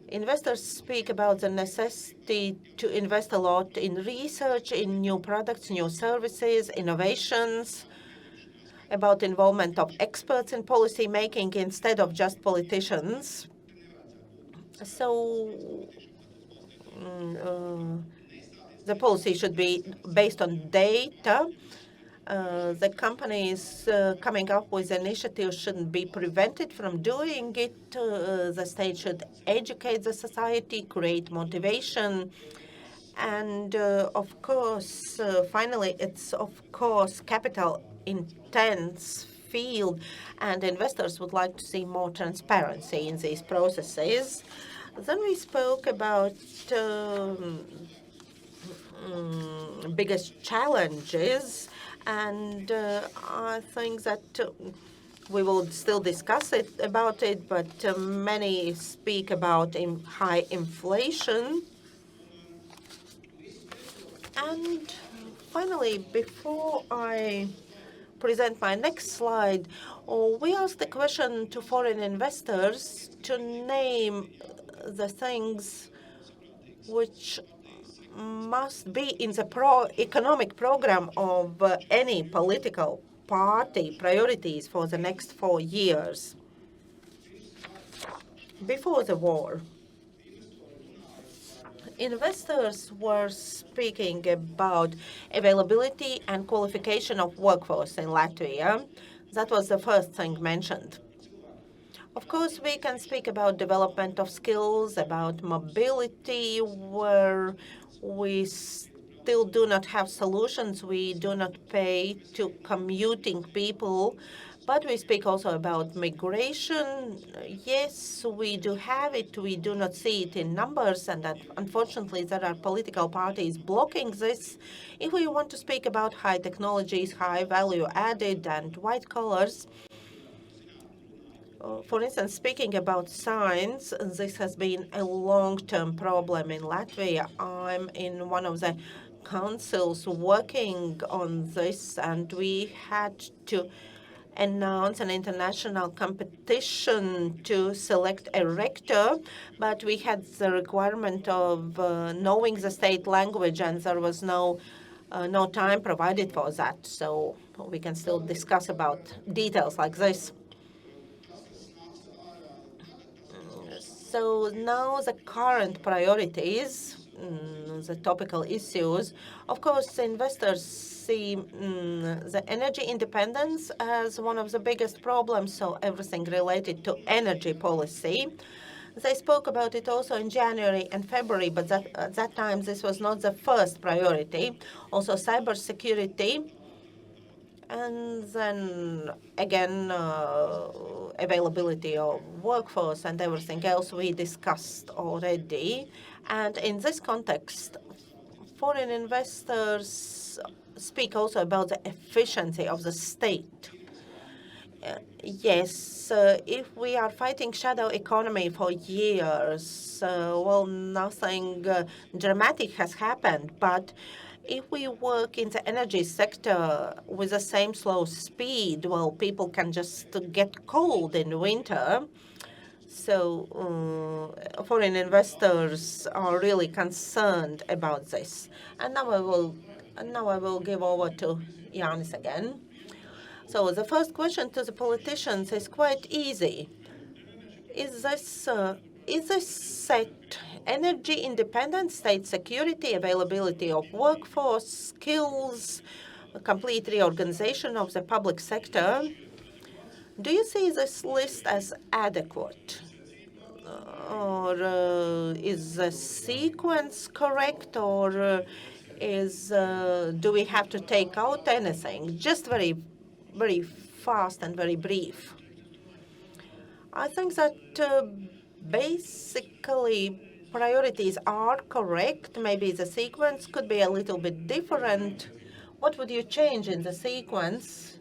Investors speak about the necessity to invest a lot in research, in new products, new services, innovations. about involvement of experts in policy making instead of just politicians. So the policy should be based on data. The companies coming up with initiatives shouldn't be prevented from doing it. The state should educate the society, create motivation, and of course, finally, it's of course capital intense field, and investors would like to see more transparency in these processes. Then we spoke about biggest challenges, and I think that we will still discuss about it, but many speak about high inflation. And finally, before I present my next slide, we asked the question to foreign investors to name the things which must be in the economic program of any political party priorities for the next 4 years. Before the war, investors were speaking about availability and qualification of workforce in Latvia. That was the first thing mentioned. Of course, we can speak about development of skills, about mobility, where we still do not have solutions. We do not pay to commuting people, but we speak also about migration. Yes, we do have it. We do not see it in numbers, and that unfortunately there are political parties blocking this. If we want to speak about high technologies, high value added, and white collars, for instance, speaking about science, this has been a long-term problem in Latvia. I'm in one of the councils working on this, and we had to announce an international competition to select a rector, but we had the requirement of knowing the state language, and there was no time provided for that. So we can still discuss about details like this. So now the current priorities, the topical issues. Of course, investors see the energy independence as one of the biggest problems, so everything related to energy policy. They spoke about it also in January and February, but at that time this was not the first priority. Also cybersecurity, and then again, availability of workforce and everything else we discussed already. And in this context, foreign investors speak also about the efficiency of the state. Yes, if we are fighting shadow economy for years, well, nothing dramatic has happened. But if we work in the energy sector with the same slow speed, well, people can just get cold in winter. So foreign investors are really concerned about this. And now I will give over to Jānis again. So the first question to the politicians is quite easy. Is this set energy independence, state security, availability of workforce, skills, a complete reorganization of the public sector? Do you see this list as adequate? Or is the sequence correct, or do we have to take out anything? Just very, very fast and very brief. I think that basically priorities are correct. Maybe the sequence could be a little bit different. What would you change in the sequence?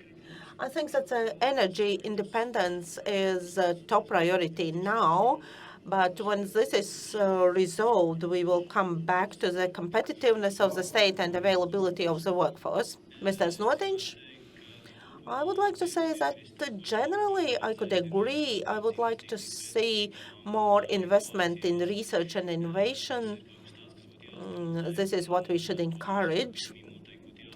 I think that energy independence is a top priority now, but when this is resolved, we will come back to the competitiveness of the state and availability of the workforce. Mr. Znotiņš? I would like to say that generally I could agree. I would like to see more investment in research and innovation. This is what we should encourage.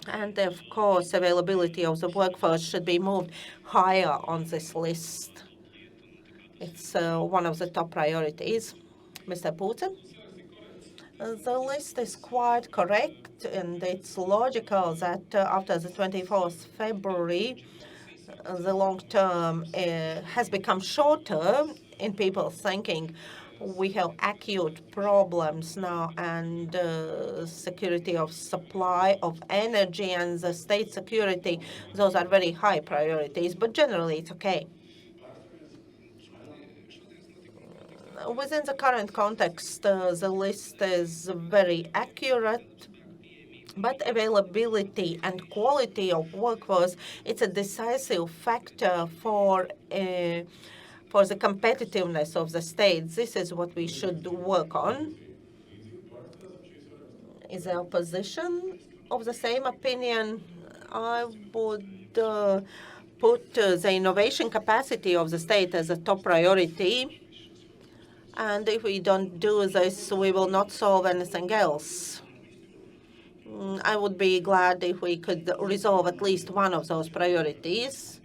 And of course, availability of the workforce should be moved higher on this list. It's one of the top priorities. Mr. Putin? The list is quite correct, and it's logical that after the 24th February, the long term has become shorter in people's thinking. We have acute problems now, and security of supply of energy and the state security, those are very high priorities, but generally it's okay. Within the current context, the list is very accurate, but availability and quality of workforce, it's a decisive factor for the competitiveness of the state. This is what we should work on. Is the opposition of the same opinion? I would put the innovation capacity of the state as a top priority. And if we don't do this, we will not solve anything else. I would be glad if we could resolve at least one of those priorities.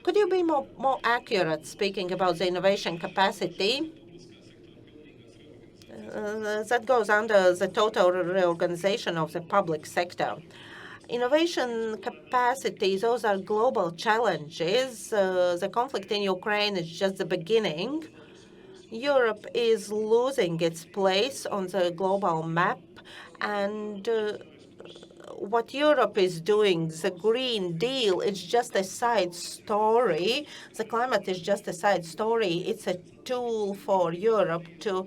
Could you be more accurate speaking about the innovation capacity? That goes under the total reorganization of the public sector. Innovation capacity, those are global challenges. The conflict in Ukraine is just the beginning. Europe is losing its place on the global map, and what Europe is doing, the Green Deal, it's just a side story. The climate is just a side story. It's a tool for Europe to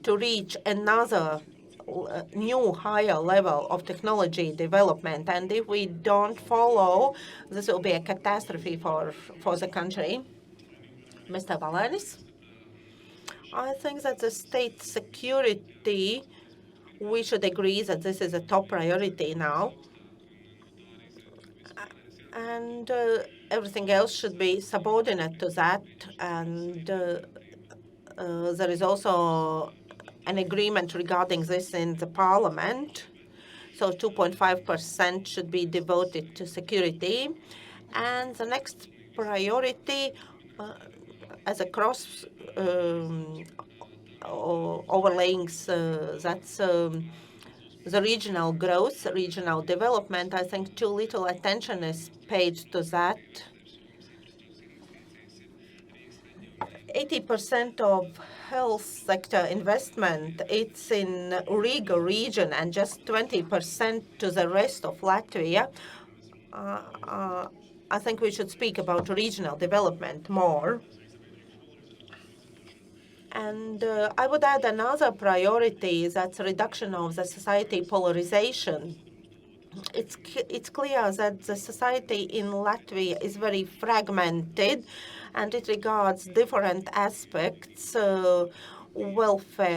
reach another new higher level of technology development. And if we don't follow, this will be a catastrophe for the country. Mr. Valenis? I think that the state security, we should agree that this is a top priority now. And everything else should be subordinate to that. And there is also an agreement regarding this in the parliament. So 2.5% should be devoted to security. And the next priority, as a cross overlaying, that's the regional growth, regional development. I think too little attention is paid to that. 80% of health sector investment, it's in Riga region, and just 20% to the rest of Latvia. I think we should speak about regional development more. And I would add another priority, that's reduction of the society polarization. It's clear that the society in Latvia is very fragmented, and it regards different aspects, welfare,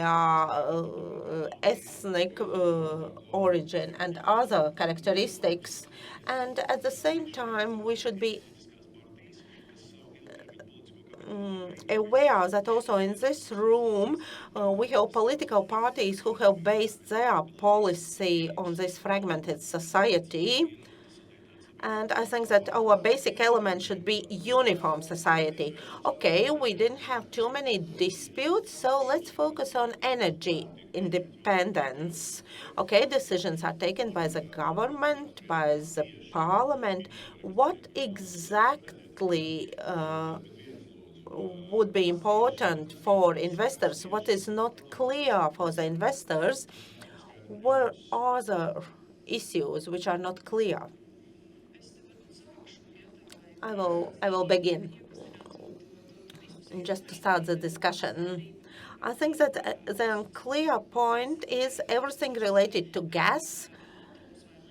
ethnic origin, and other characteristics. And at the same time, we should be aware that also in this room we have political parties who have based their policy on this fragmented society. And I think that our basic element should be uniform society. Okay, we didn't have too many disputes, so let's focus on energy independence. Okay, decisions are taken by the government, by the parliament. What exactly would be important for investors? What is not clear for the investors? What are the issues which are not clear? I will begin just to start the discussion. I think that the unclear point is everything related to gas,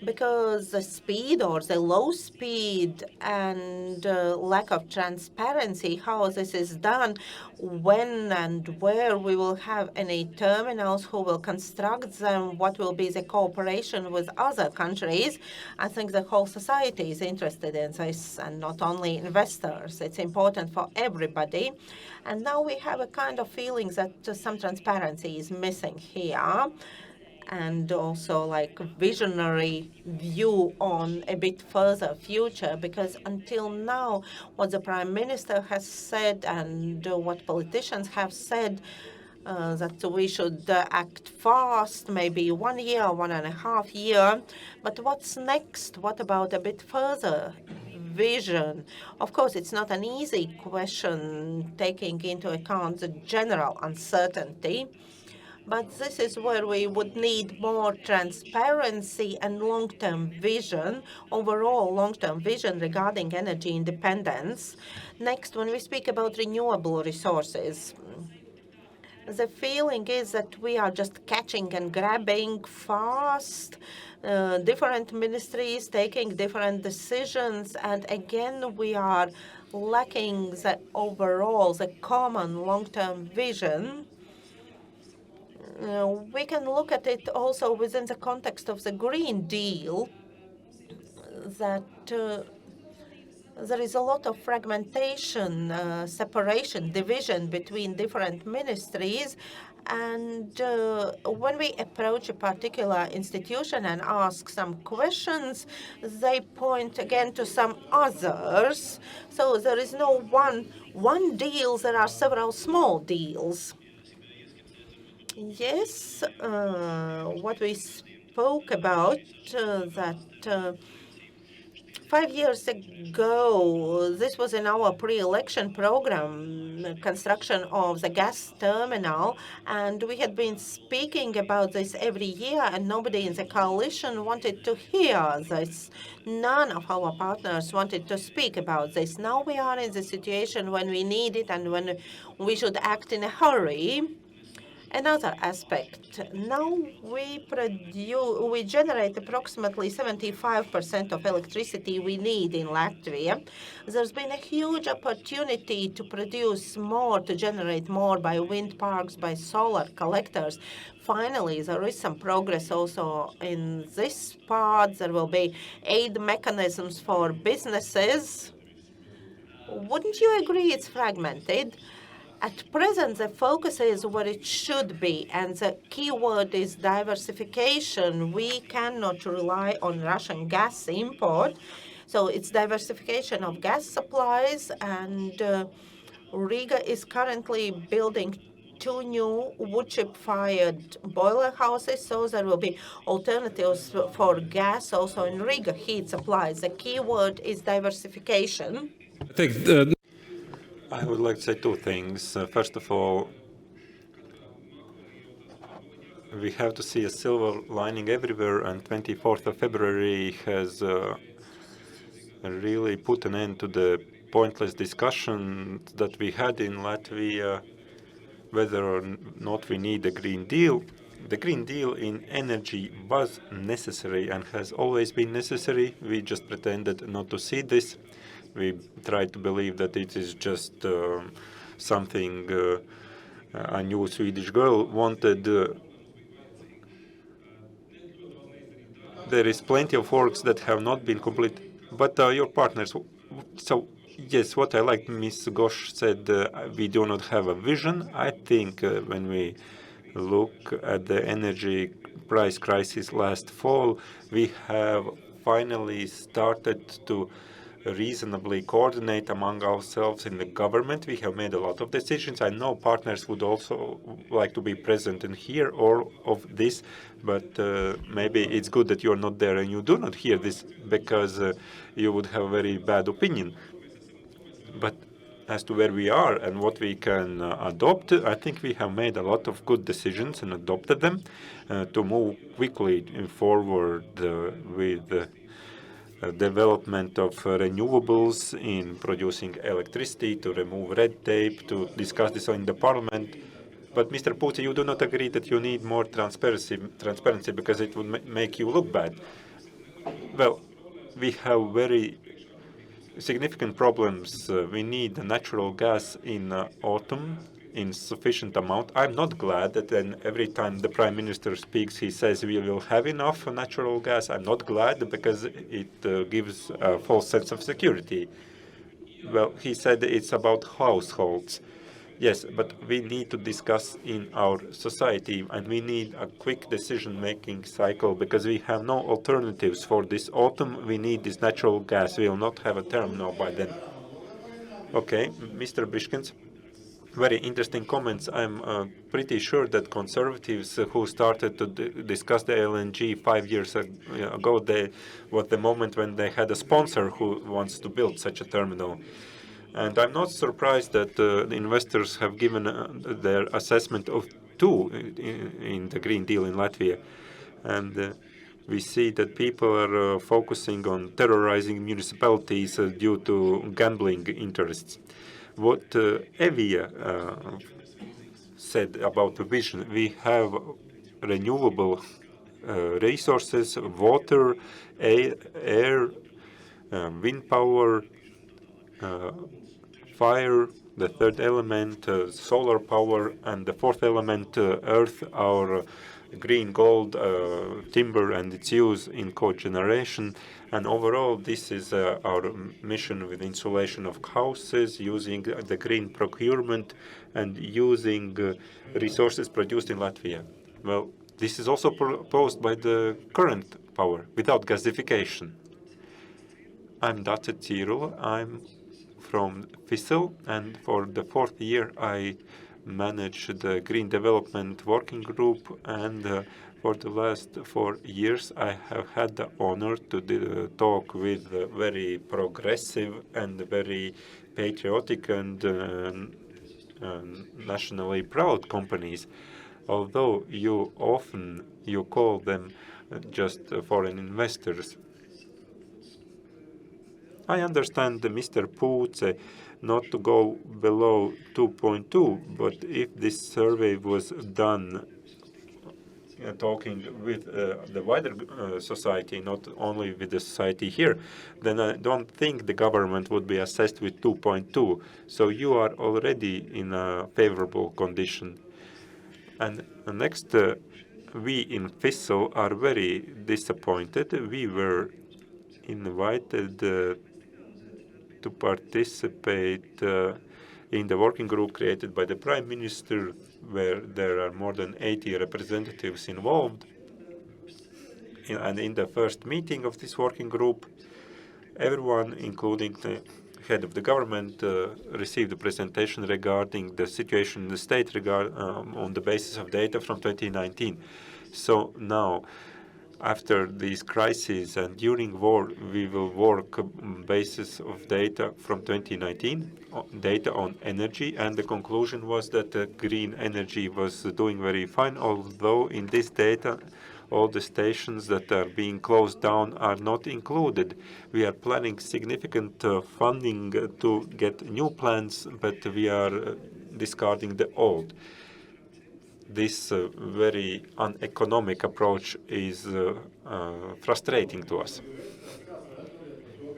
because the speed or the low speed and lack of transparency, how this is done, when and where we will have any terminals, who will construct them, what will be the cooperation with other countries. I think the whole society is interested in this, and not only investors. It's important for everybody. And now we have a kind of feeling that some transparency is missing here. and also like visionary view on a bit further future, because until now what the Prime Minister has said and what politicians have said, that we should act fast, maybe 1 year, 1.5 years. But what's next? What about a bit further vision? Of course, it's not an easy question taking into account the general uncertainty. But this is where we would need more transparency and long-term vision, overall long-term vision regarding energy independence. Next, when we speak about renewable resources, the feeling is that we are just catching and grabbing fast, different ministries taking different decisions, and again, we are lacking the overall, the common long-term vision. We can look at it also within the context of the Green Deal, that there is a lot of fragmentation, separation, division between different ministries. And when we approach a particular institution and ask some questions, they point again to some others. So there is no one deal, there are several small deals. Yes, what we spoke about, that 5 years ago, this was in our pre-election program, construction of the gas terminal, and we had been speaking about this every year, and nobody in the coalition wanted to hear this. None of our partners wanted to speak about this. Now we are in the situation when we need it and when we should act in a hurry. Another aspect, now we generate approximately 75% of electricity we need in Latvia. There's been a huge opportunity to produce more, to generate more by wind parks, by solar collectors. Finally, there is some progress also in this part. There will be aid mechanisms for businesses. Wouldn't you agree it's fragmented? At present, the focus is where it should be, and the key word is diversification. We cannot rely on Russian gas import, so it's diversification of gas supplies, and Riga is currently building 2 new wood chip-fired boiler houses, so there will be alternatives for gas also in Riga heat supplies. The key word is diversification. I would like to say two things. First of all, we have to see a silver lining everywhere, and 24th of February has really put an end to the pointless discussion that we had in Latvia, whether or not we need a Green Deal. The Green Deal in energy was necessary and has always been necessary. We just pretended not to see this. We tried to believe that it is just something a new Swedish girl wanted. There is plenty of works that have not been completed, but your partners. So yes, what I like, Ms. Gosh said, we do not have a vision. I think when we look at the energy price crisis last fall, we have finally started to reasonably coordinate among ourselves in the government. We have made a lot of decisions. I know partners would also like to be present and hear all of this, but maybe it's good that you're not there and you do not hear this, because you would have a very bad opinion. But as to where we are and what we can adopt, I think we have made a lot of good decisions and adopted them to move quickly forward with development of renewables in producing electricity, to remove red tape, to discuss this in the parliament. But Mr. Putin, you do not agree that you need more transparency because it would make you look bad. Well, we have very significant problems. We need natural gas in autumn in sufficient amount. I'm not glad that then every time the Prime Minister speaks, he says we will have enough natural gas. I'm not glad because it gives a false sense of security. Well, he said it's about households. Yes, but we need to discuss in our society, and we need a quick decision-making cycle because we have no alternatives for this autumn. We need this natural gas. We will not have a terminal by then. Okay, Mr. Bishkins, very interesting comments. I'm pretty sure that conservatives who started to discuss the LNG 5 years ago, they was the moment when they had a sponsor who wants to build such a terminal. And I'm not surprised that the investors have given their assessment of two in the Green Deal in Latvia. And we see that people are focusing on terrorizing municipalities due to gambling interests. What Evia said about the vision, we have renewable resources, water, air, wind power, fire, the third element, solar power, and the fourth element, earth, our green gold, timber, and its use in cogeneration. And overall, this is our mission with insulation of houses, using the green procurement, and using resources produced in Latvia. Well, this is also proposed by the current power, without gasification. I'm Dace Cīrula. I'm from FICIL, and for the 4th year I manage the Green Development Working Group, and for the last 4 years I have had the honor to talk with very progressive and very patriotic and nationally proud companies. Although you often call them just foreign investors. I understand Mr. Pūce not to go below 2.2, but if this survey was done talking with the wider society, not only with the society here, then I don't think the government would be assessed with 2.2. So you are already in a favorable condition. And next, we in FICIL are very disappointed. We were invited to participate in the working group created by the Prime Minister, where there are more than 80 representatives involved. And in the first meeting of this working group, everyone, including the head of the government, received a presentation regarding the situation in the state on the basis of data from 2019. So now, after these crises and during war, we will work on basis of data from 2019, data on energy, and the conclusion was that green energy was doing very fine, although in this data all the stations that are being closed down are not included. We are planning significant funding to get new plants, but we are discarding the old. This very uneconomic approach is frustrating to us.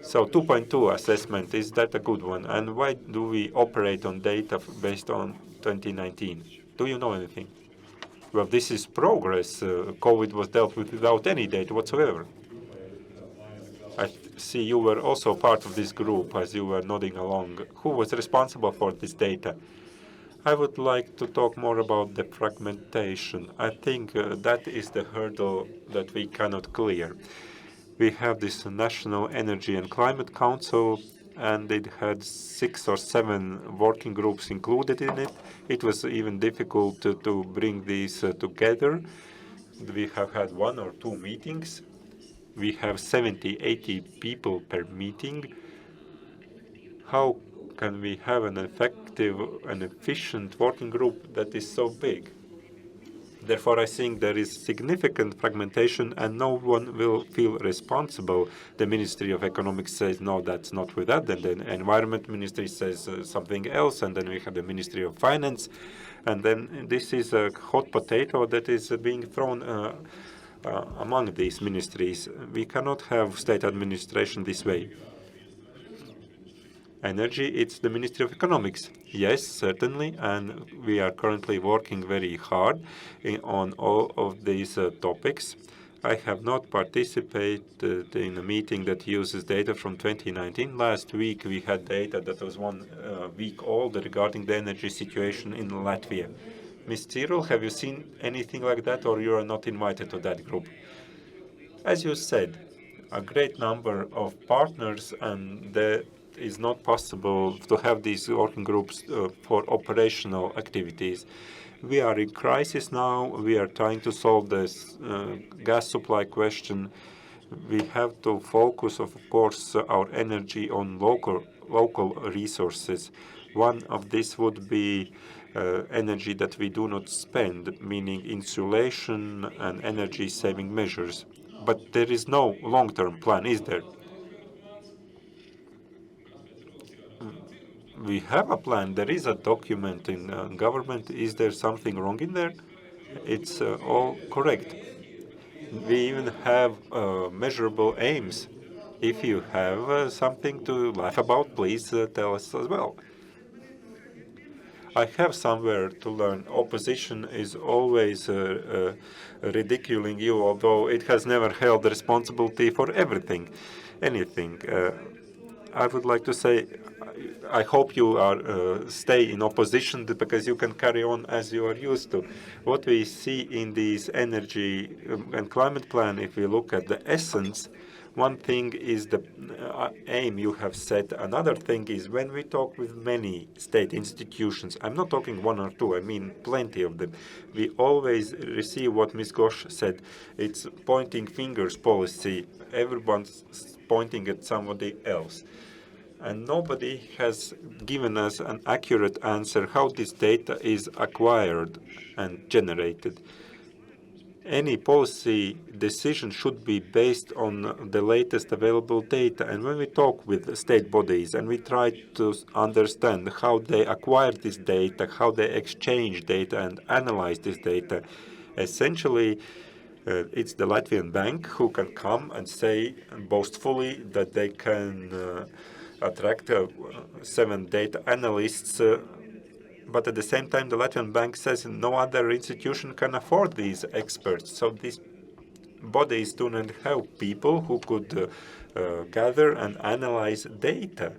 So 2.2 assessment, is that a good one? And why do we operate on data based on 2019? Do you know anything? Well, this is progress. COVID was dealt with without any data whatsoever. I see you were also part of this group as you were nodding along. Who was responsible for this data? I would like to talk more about the fragmentation. I think that is the hurdle that we cannot clear. We have this National Energy and Climate Council, and it had 6 or 7 working groups included in it. It was even difficult to bring these together. We have had 1 or 2 meetings. We have 70, 80 people per meeting. How can we have an effective and efficient working group that is so big? Therefore, I think there is significant fragmentation and no one will feel responsible. The Ministry of Economics says, no, that's not with that. Then the Environment Ministry says something else. And then we have the Ministry of Finance. And then this is a hot potato that is being thrown among these ministries. We cannot have state administration this way. Energy, it's the Ministry of Economics. Yes, certainly, and we are currently working very hard on all of these topics. I have not participated in a meeting that uses data from 2019. Last week we had data that was 1 week old regarding the energy situation in Latvia. Ms. Cyril, have you seen anything like that, or you are not invited to that group? As you said, a great number of partners, and that is not possible to have these working groups for operational activities. We are in crisis now. We are trying to solve this gas supply question. We have to focus, of course, our energy on local resources. One of this would be energy that we do not spend, meaning insulation and energy-saving measures. But there is no long-term plan, is there? We have a plan. There is a document in government. Is there something wrong in there? It's all correct. We even have measurable aims. If you have something to laugh about, please tell us as well. I have somewhere to learn. Opposition is always ridiculing you, although it has never held responsibility for everything, anything. I would like to say, I hope you are stay in opposition because you can carry on as you are used to. What we see in this energy and climate plan, if we look at the essence, one thing is the aim you have set. Another thing is when we talk with many state institutions, I'm not talking one or two, I mean plenty of them, we always receive what Ms. Gosh said. It's pointing fingers policy. Everyone's pointing at somebody else. And nobody has given us an accurate answer how this data is acquired and generated. Any policy decision should be based on the latest available data. And when we talk with state bodies and we try to understand how they acquire this data, how they exchange data and analyze this data, essentially it's the Latvian bank who can come and say boastfully that they can attract 7 data analysts, but at the same time, the Latvian bank says no other institution can afford these experts. So these bodies do not have people who could gather and analyze data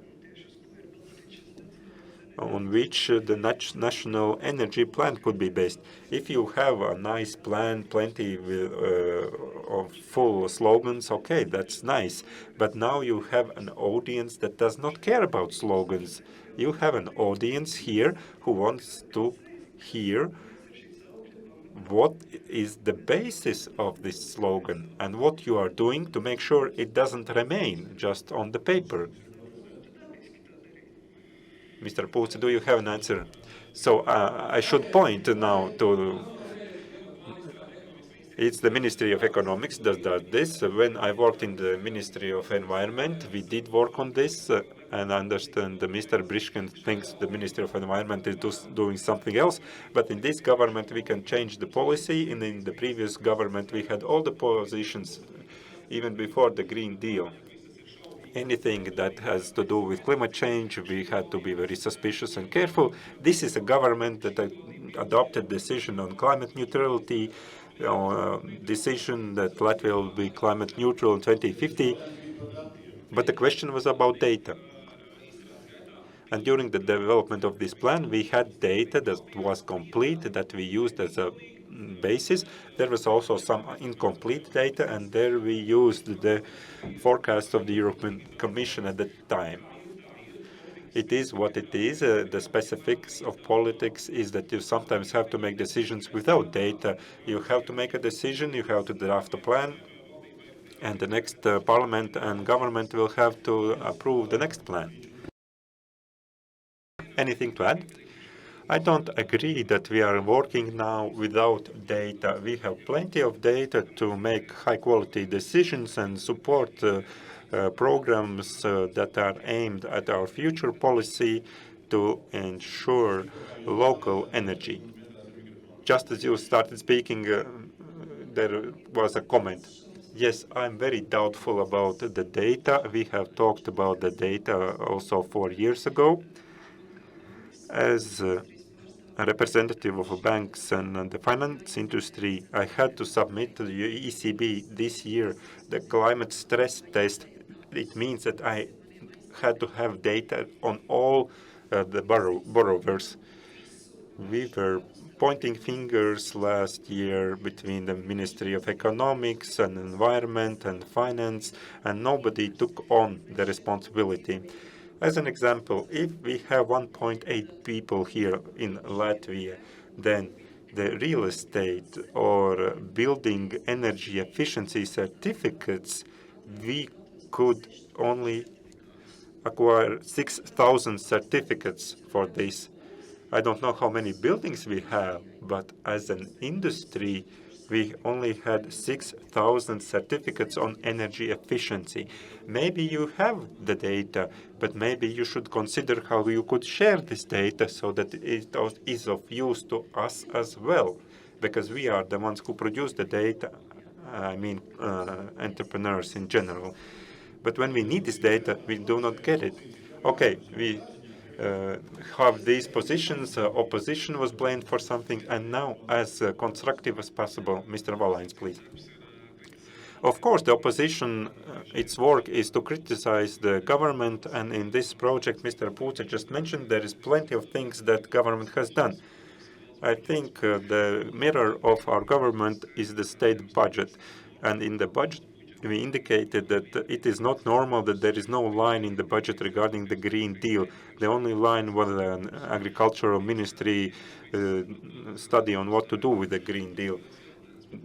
on which the national energy plan could be based. If you have a nice plan, plenty of full slogans, okay, that's nice. But now you have an audience that does not care about slogans. You have an audience here who wants to hear what is the basis of this slogan and what you are doing to make sure it doesn't remain just on the paper. Mr. Pulse, do you have an answer? So I should point now to it's the Ministry of Economics that does this. When I worked in the Ministry of Environment, we did work on this, and I understand Mr. Brishkin thinks the Ministry of Environment is doing something else. But in this government, we can change the policy, and in the previous government, we had all the positions, even before the Green Deal. Anything that has to do with climate change, we had to be very suspicious and careful. This is a government that adopted decision on climate neutrality, decision that Latvia will be climate neutral in 2050. But the question was about data. And during the development of this plan, we had data that was complete, that we used as a basis. There was also some incomplete data, and there we used the forecast of the European Commission at the time. It is what it is. The specifics of politics is that you sometimes have to make decisions without data. You have to make a decision, you have to draft a plan, and the next parliament and government will have to approve the next plan. Anything to add? I don't agree that we are working now without data. We have plenty of data to make high-quality decisions and support programs that are aimed at our future policy to ensure local energy. Just as you started speaking, there was a comment. Yes, I'm very doubtful about the data. We have talked about the data also 4 years ago. As a representative of banks and the finance industry, I had to submit to the ECB this year the climate stress test. It means that I had to have data on all the borrowers. We were pointing fingers last year between the Ministry of Economics and Environment and Finance, and nobody took on the responsibility. As an example, if we have 1.8 people here in Latvia, then the real estate or building energy efficiency certificates, we could only acquire 6,000 certificates for this. I don't know how many buildings we have, but as an industry, we only had 6,000 certificates on energy efficiency. Maybe you have the data, but maybe you should consider how you could share this data so that it is of use to us as well, because we are the ones who produce the data, I mean entrepreneurs in general. But when we need this data, we do not get it. Okay, we have these positions. Opposition was blamed for something, and now as constructive as possible. Mr. Valines, please. Of course, the opposition, its work is to criticize the government, and in this project, Mr. Puce just mentioned, there is plenty of things that government has done. I think the mirror of our government is the state budget, and in the budget, we indicated that it is not normal that there is no line in the budget regarding the Green Deal. The only line was an agricultural ministry study on what to do with the Green Deal.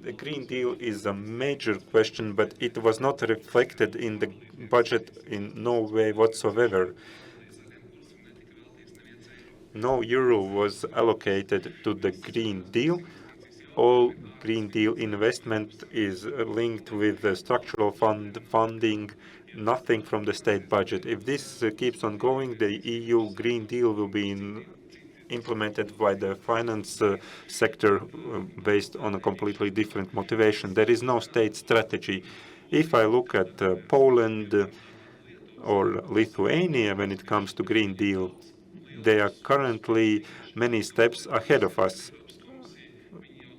The Green Deal is a major question, but it was not reflected in the budget in no way whatsoever. No euro was allocated to the Green Deal. All Green Deal investment is linked with the structural funding, nothing from the state budget. If this keeps on going, the EU Green Deal will be implemented by the finance sector based on a completely different motivation. There is no state strategy. If I look at Poland or Lithuania when it comes to Green Deal, they are currently many steps ahead of us.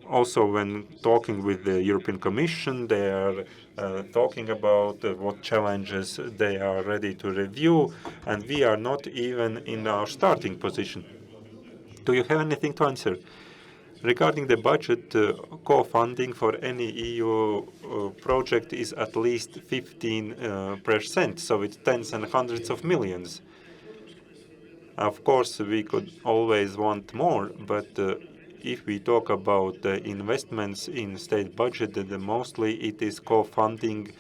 Also, when talking with the European Commission, they are talking about what challenges they are ready to review, and we are not even in our starting position. Do you have anything to answer? Regarding the budget, co-funding for any EU project is at least 15%, so it's tens and hundreds of millions. Of course, we could always want more, but if we talk about the investments in state budget, then mostly it is co-funding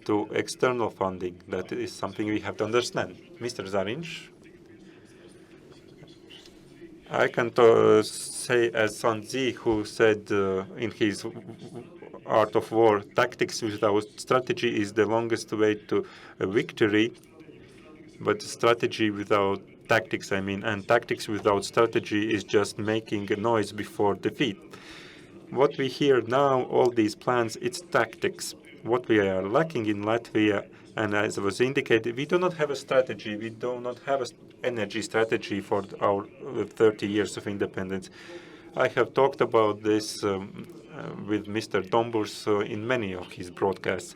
to external funding. That is something we have to understand. Mr. Zarinch? I can say as Sun Tzu, who said in his Art of War, tactics without strategy is the longest way to a victory, but strategy without tactics, I mean, and tactics without strategy is just making a noise before defeat. What we hear now, all these plans, it's tactics. What we are lacking in Latvia, and as was indicated, we do not have a strategy. We do not have an energy strategy for our 30 years of independence. I have talked about this with Mr. Domburs in many of his broadcasts.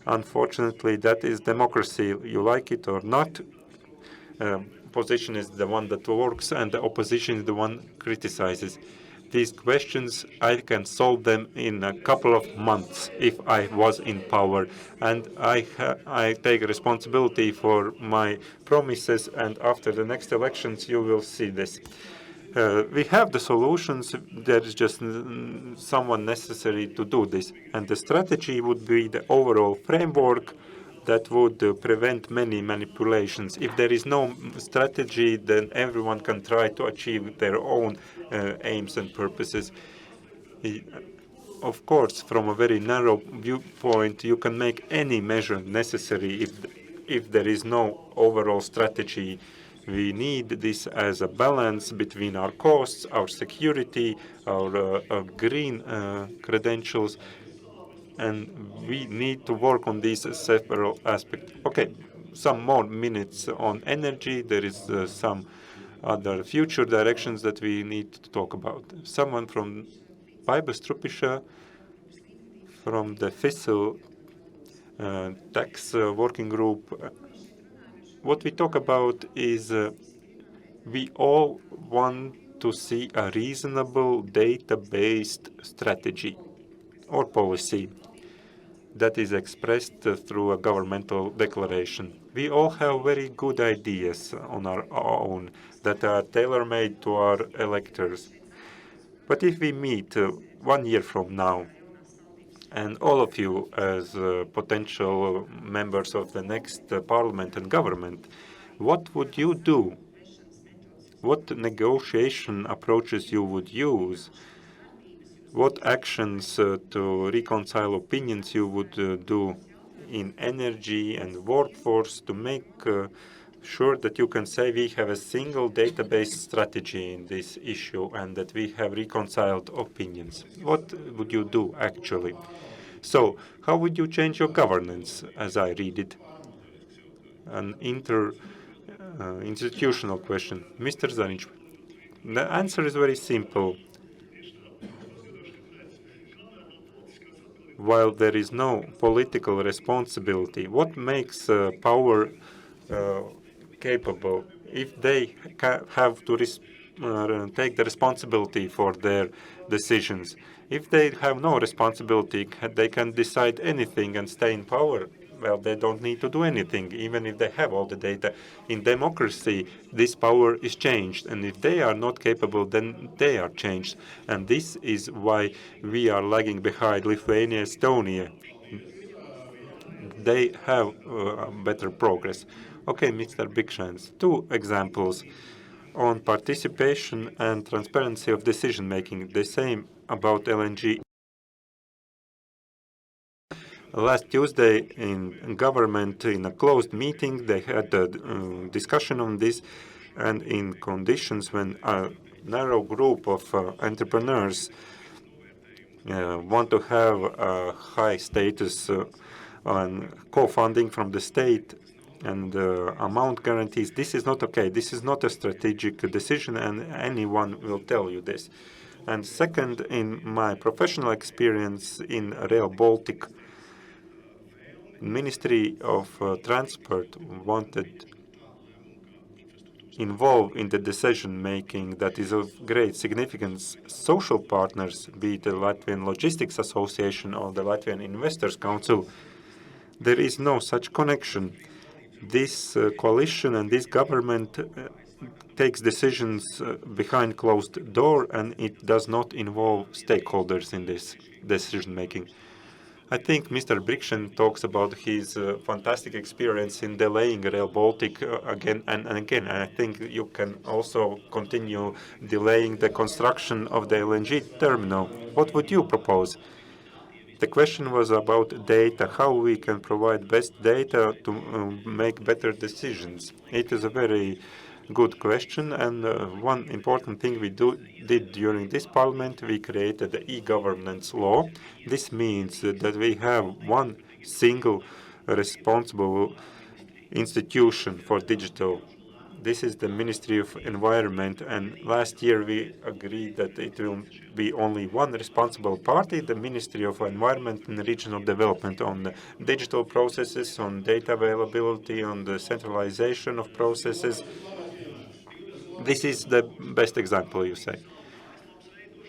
Unfortunately, that is democracy. You like it or not. Position is the one that works, and the opposition is the one criticizes. These questions, I can solve them in a couple of months if I was in power, and I take responsibility for my promises, and after the next elections you will see this. We have the solutions, there is just someone necessary to do this, and the strategy would be the overall framework that would prevent many manipulations. If there is no strategy, then everyone can try to achieve their own aims and purposes. Of course, from a very narrow viewpoint, you can make any measure necessary if there is no overall strategy. We need this as a balance between our costs, our security, our green credentials, and we need to work on these several aspects. Okay, some more minutes on energy. There is some other future directions that we need to talk about. Someone from Strupisha, from the FICIL tax working group. What we talk about is we all want to see a reasonable data-based strategy or policy that is expressed through a governmental declaration. We all have very good ideas on our own that are tailor-made to our electors. But if we meet 1 year from now, and all of you as potential members of the next parliament and government, what would you do? What negotiation approaches you would use? What actions to reconcile opinions you would do in energy and workforce to make sure that you can say we have a single database strategy in this issue and that we have reconciled opinions? What would you do actually? So how would you change your governance as I read it? An institutional question. Mr. Zanic, the answer is very simple. While there is no political responsibility, what makes power capable? If they have to take the responsibility for their decisions, if they have no responsibility, they can decide anything and stay in power. Well, they don't need to do anything, even if they have all the data. In democracy, this power is changed, and if they are not capable, then they are changed. And this is why we are lagging behind Lithuania, Estonia. They have better progress. Okay, Mr. Bigshans, 2 examples on participation and transparency of decision-making. The same about LNG. Last Tuesday in government, in a closed meeting, they had a discussion on this, and in conditions when a narrow group of entrepreneurs want to have a high status on co-funding from the state and amount guarantees, this is not okay. This is not a strategic decision, and anyone will tell you this. And second, in my professional experience in Rail Baltic, Ministry of Transport wanted involved in the decision-making that is of great significance. Social partners, be it the Latvian Logistics Association or the Latvian Investors Council, there is no such connection. This coalition and this government takes decisions behind closed door, and it does not involve stakeholders in this decision-making. I think Mr. Brikshen talks about his fantastic experience in delaying Rail Baltic again and again. And I think you can also continue delaying the construction of the LNG terminal. What would you propose? The question was about data, how we can provide best data to make better decisions. It is a very good question, and one important thing we did during this parliament, we created the e-governance law. This means that we have one single responsible institution for digital. This is the Ministry of Environment, and last year we agreed that it will be only one responsible party, the Ministry of Environment and Regional Development, on the digital processes, on data availability, on the centralization of processes. This is the best example, you say.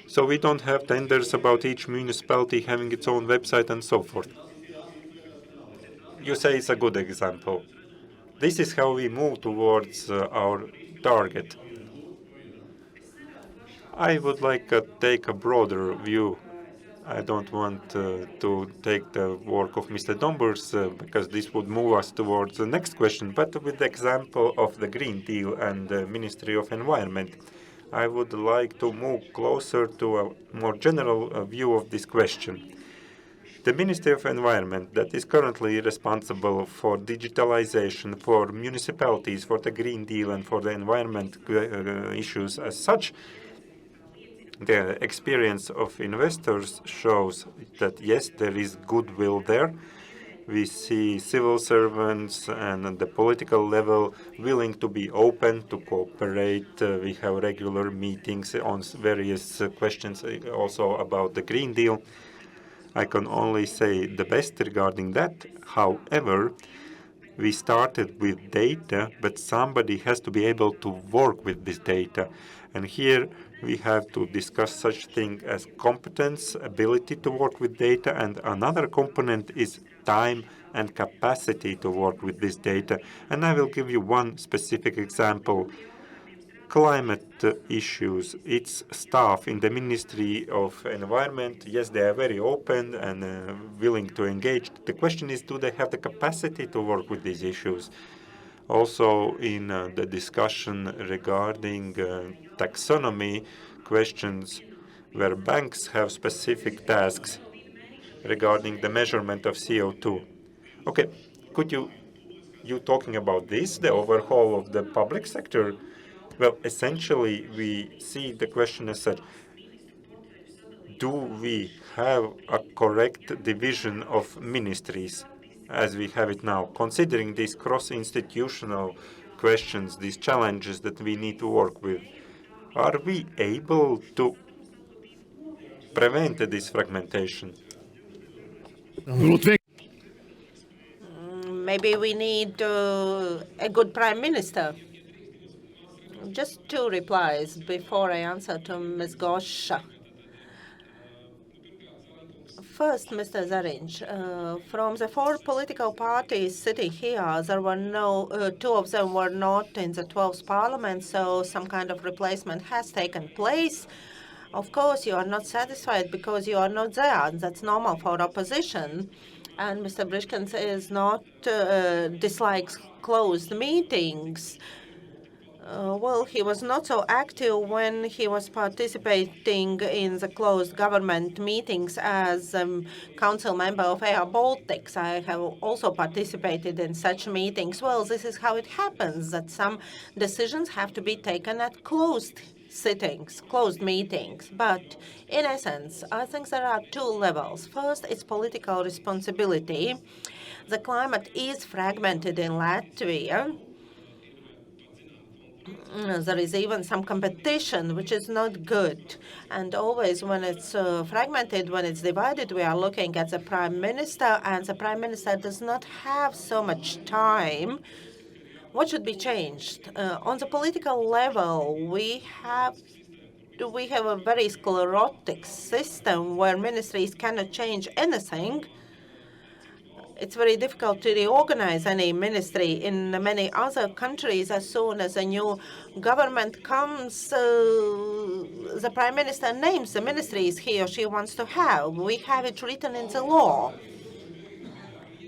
So we don't have tenders about each municipality having its own website and so forth. You say it's a good example. This is how we move towards our target. I would like to take a broader view. I don't want to take the work of Mr. Dombers because this would move us towards the next question, but with the example of the Green Deal and the Ministry of Environment, I would like to move closer to a more general view of this question. The Ministry of Environment that is currently responsible for digitalization, for municipalities, for the Green Deal and for the environment issues as such, the experience of investors shows that yes, there is goodwill there. We see civil servants and at the political level willing to be open, to cooperate. We have regular meetings on various questions, also about the Green Deal. I can only say the best regarding that. However, we started with data, but somebody has to be able to work with this data. And here we have to discuss such thing as competence, ability to work with data, and another component is time and capacity to work with this data. And I will give you one specific example. Climate issues. Its staff in the Ministry of Environment, yes, they are very open and willing to engage. The question is, do they have the capacity to work with these issues? Also, in the discussion regarding taxonomy questions, where banks have specific tasks regarding the measurement of CO2. Okay, could you talking about this, the overhaul of the public sector? Well, essentially, we see the question as such: do we have a correct division of ministries as we have it now, considering these cross-institutional questions, these challenges that we need to work with? Are we able to prevent this fragmentation? Maybe we need a good prime minister. Just two replies before I answer to Ms. Gosha. First, Mr. Zarinch, from the four political parties sitting here, there were two of them were not in the 12th parliament, so some kind of replacement has taken place. Of course, you are not satisfied because you are not there, and that's normal for opposition. And Mr. Brishkins is not dislikes closed meetings. Well, he was not so active when he was participating in the closed government meetings as council member of Air Baltics. I have also participated in such meetings. Well, this is how it happens, that some decisions have to be taken at closed sittings, closed meetings. But in essence, I think there are two levels. First, it's political responsibility. The climate is fragmented in Latvia. There is even some competition, which is not good. And always when it's fragmented, when it's divided, we are looking at the prime minister, and the prime minister does not have so much time. What should be changed? On the political level, we have a very sclerotic system where ministries cannot change anything. It's very difficult to reorganize any ministry. In many other countries, as soon as a new government comes, the prime minister names the ministries he or she wants to have. We have it written in the law.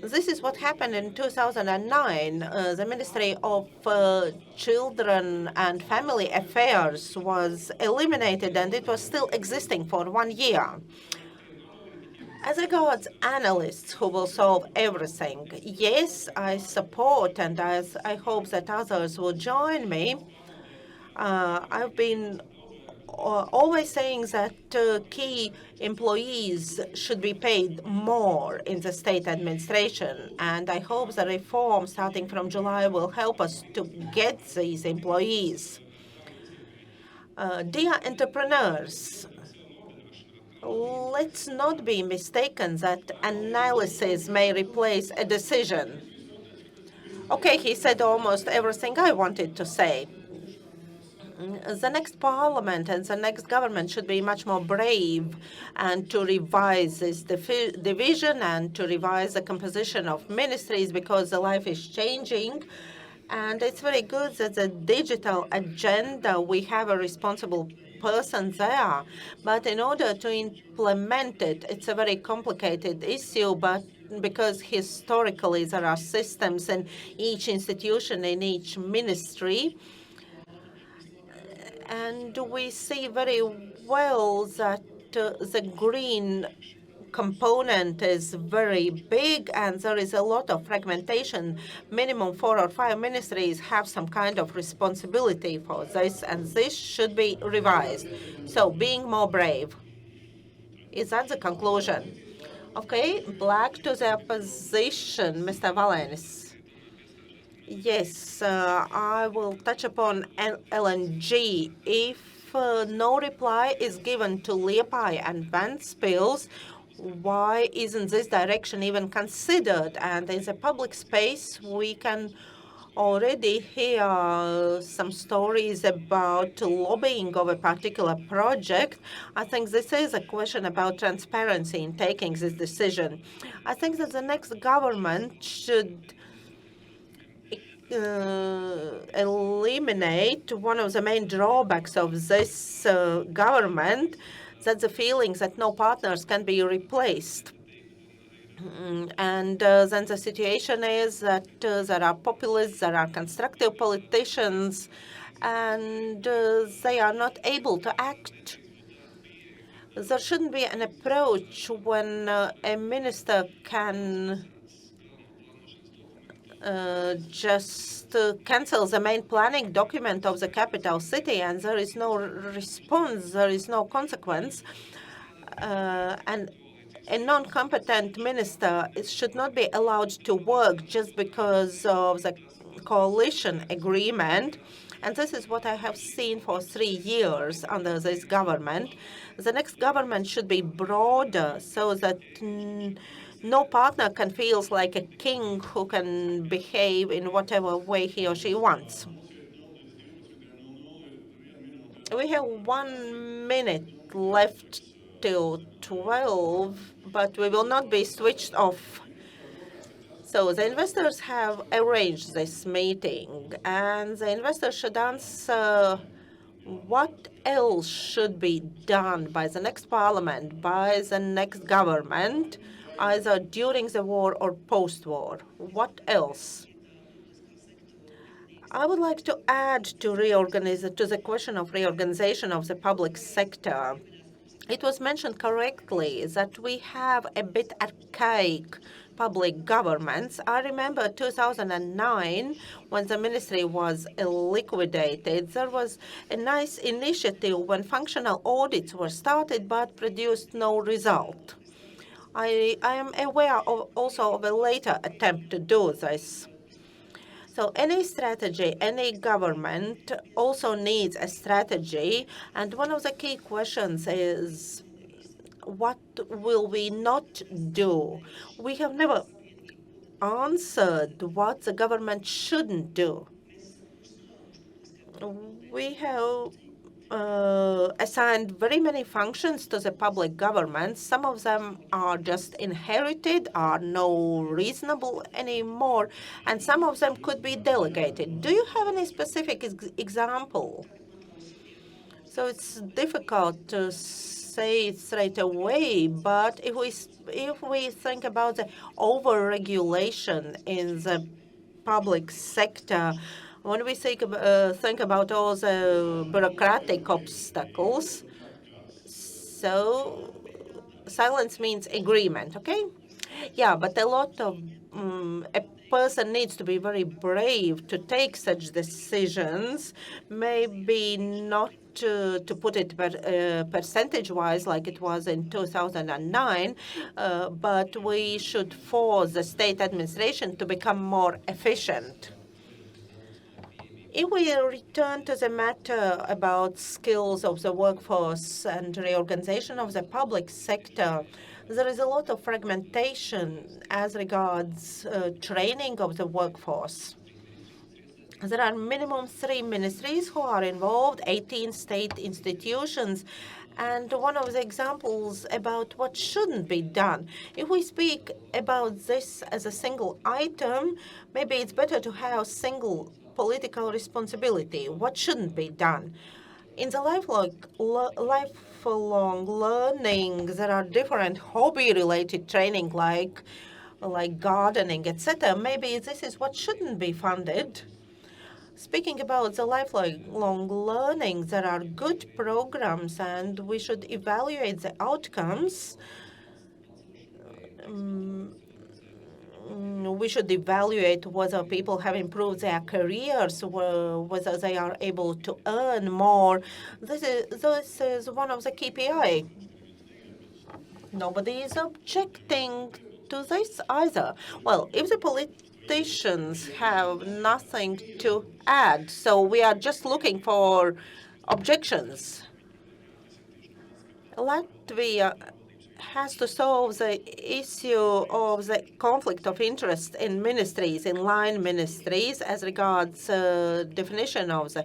This is what happened in 2009. The Ministry of Children and Family Affairs was eliminated, and it was still existing for 1 year. As regards analysts who will solve everything, yes, I support, and as I hope that others will join me. I've been always saying that key employees should be paid more in the state administration, and I hope the reform starting from July will help us to get these employees. Dear entrepreneurs, let's not be mistaken that analysis may replace a decision. Okay, he said almost everything I wanted to say. The next parliament and the next government should be much more brave and to revise this division and to revise the composition of ministries, because the life is changing. And it's very good that the digital agenda, we have a responsible person there. But in order to implement it, it's a very complicated issue, but because historically there are systems in each institution, in each ministry. And we see very well that the green component is very big, and there is a lot of fragmentation. Minimum 4 or 5 ministries have some kind of responsibility for this, and this should be revised. So being more brave. Is that the conclusion? Okay, black to the opposition, Mr. Valenis. Yes, I will touch upon LNG. If no reply is given to Liepāja and Ventspils, why isn't this direction even considered? And in the public space, we can already hear some stories about lobbying of a particular project. I think this is a question about transparency in taking this decision. I think that the next government should eliminate one of the main drawbacks of this government, that the feelings that no partners can be replaced. And then the situation is that there are populists, there are constructive politicians, and they are not able to act. There shouldn't be an approach when a minister can just cancel the main planning document of the capital city, and there is no response, there is no consequence. And a non-competent minister should not be allowed to work just because of the coalition agreement. And this is what I have seen for 3 years under this government. The next government should be broader so that no partner can feel like a king who can behave in whatever way he or she wants. We have 1 minute left till 12, but we will not be switched off. So the investors have arranged this meeting, and the investors should answer what else should be done by the next parliament, by the next government, either during the war or post-war. What else? I would like to add to the question of reorganization of the public sector. It was mentioned correctly that we have a bit archaic public governments. I remember 2009, when the ministry was liquidated, there was a nice initiative when functional audits were started but produced no result. I am aware also of a later attempt to do this. So any strategy, any government also needs a strategy. And one of the key questions is, what will we not do? We have never answered what the government shouldn't do. We have assigned very many functions to the public government. Some of them are just inherited, are no reasonable anymore, and some of them could be delegated. Do you have any specific example? So it's difficult to say it straight away, but if we think about the overregulation in the public sector, when we think about all the bureaucratic obstacles, so silence means agreement, okay? Yeah, but a lot of a person needs to be very brave to take such decisions, maybe not to put it percentage-wise like it was in 2009, but we should force the state administration to become more efficient. If we return to the matter about skills of the workforce and reorganization of the public sector, there is a lot of fragmentation as regards training of the workforce. There are minimum 3 ministries who are involved, 18 state institutions, and one of the examples about what shouldn't be done. If we speak about this as a single item, maybe it's better to have single political responsibility. What shouldn't be done? In the lifelong learning, there are different hobby-related training like gardening, etc. Maybe this is what shouldn't be funded. Speaking about the lifelong learning, there are good programs, and we should evaluate the outcomes. We should evaluate whether people have improved their careers, whether they are able to earn more. This is one of the KPI. Nobody is objecting to this either. Well, if the politicians have nothing to add, so we are just looking for objections. Latvia has to solve the issue of the conflict of interest in ministries, in line ministries, as regards definition of the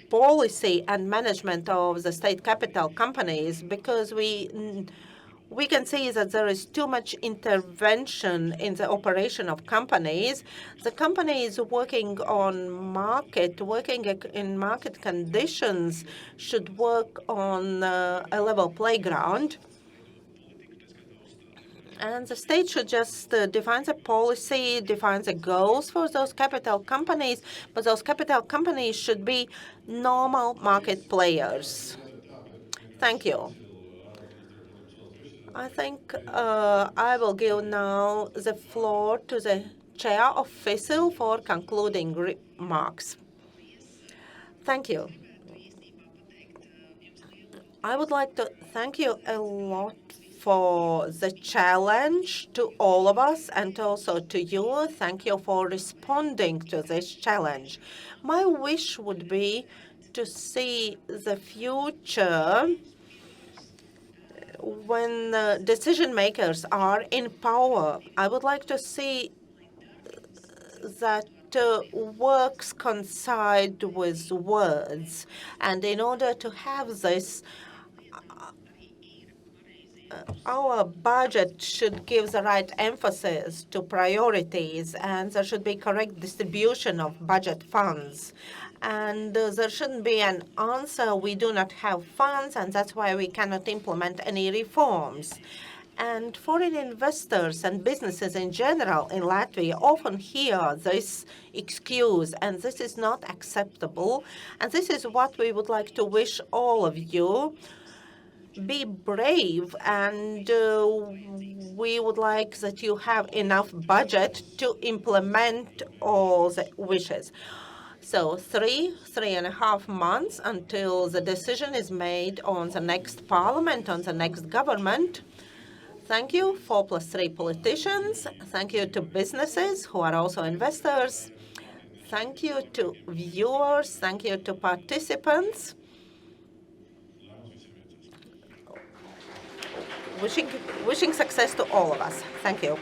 policy and management of the state capital companies, because we can see that there is too much intervention in the operation of companies. The companies working on market, working in market conditions, should work on a level playground. And the state should just define the policy, define the goals for those capital companies, but those capital companies should be normal market players. Thank you. I think I will give now the floor to the chair of FICIL for concluding remarks. Thank you. I would like to thank you a lot for the challenge to all of us and also to you. Thank you for responding to this challenge. My wish would be to see the future when decision makers are in power. I would like to see that works coincide with words. And in order to have this, our budget should give the right emphasis to priorities, and there should be correct distribution of budget funds. And there shouldn't be an answer, we do not have funds, and that's why we cannot implement any reforms. And foreign investors and businesses in general in Latvia often hear this excuse, and this is not acceptable. And this is what we would like to wish all of you. Be brave, and we would like that you have enough budget to implement all the wishes. So 3.5 months until the decision is made on the next parliament, on the next government. Thank you, 4+3 politicians. Thank you to businesses who are also investors. Thank you to viewers. Thank you to participants. Wishing success to all of us. Thank you.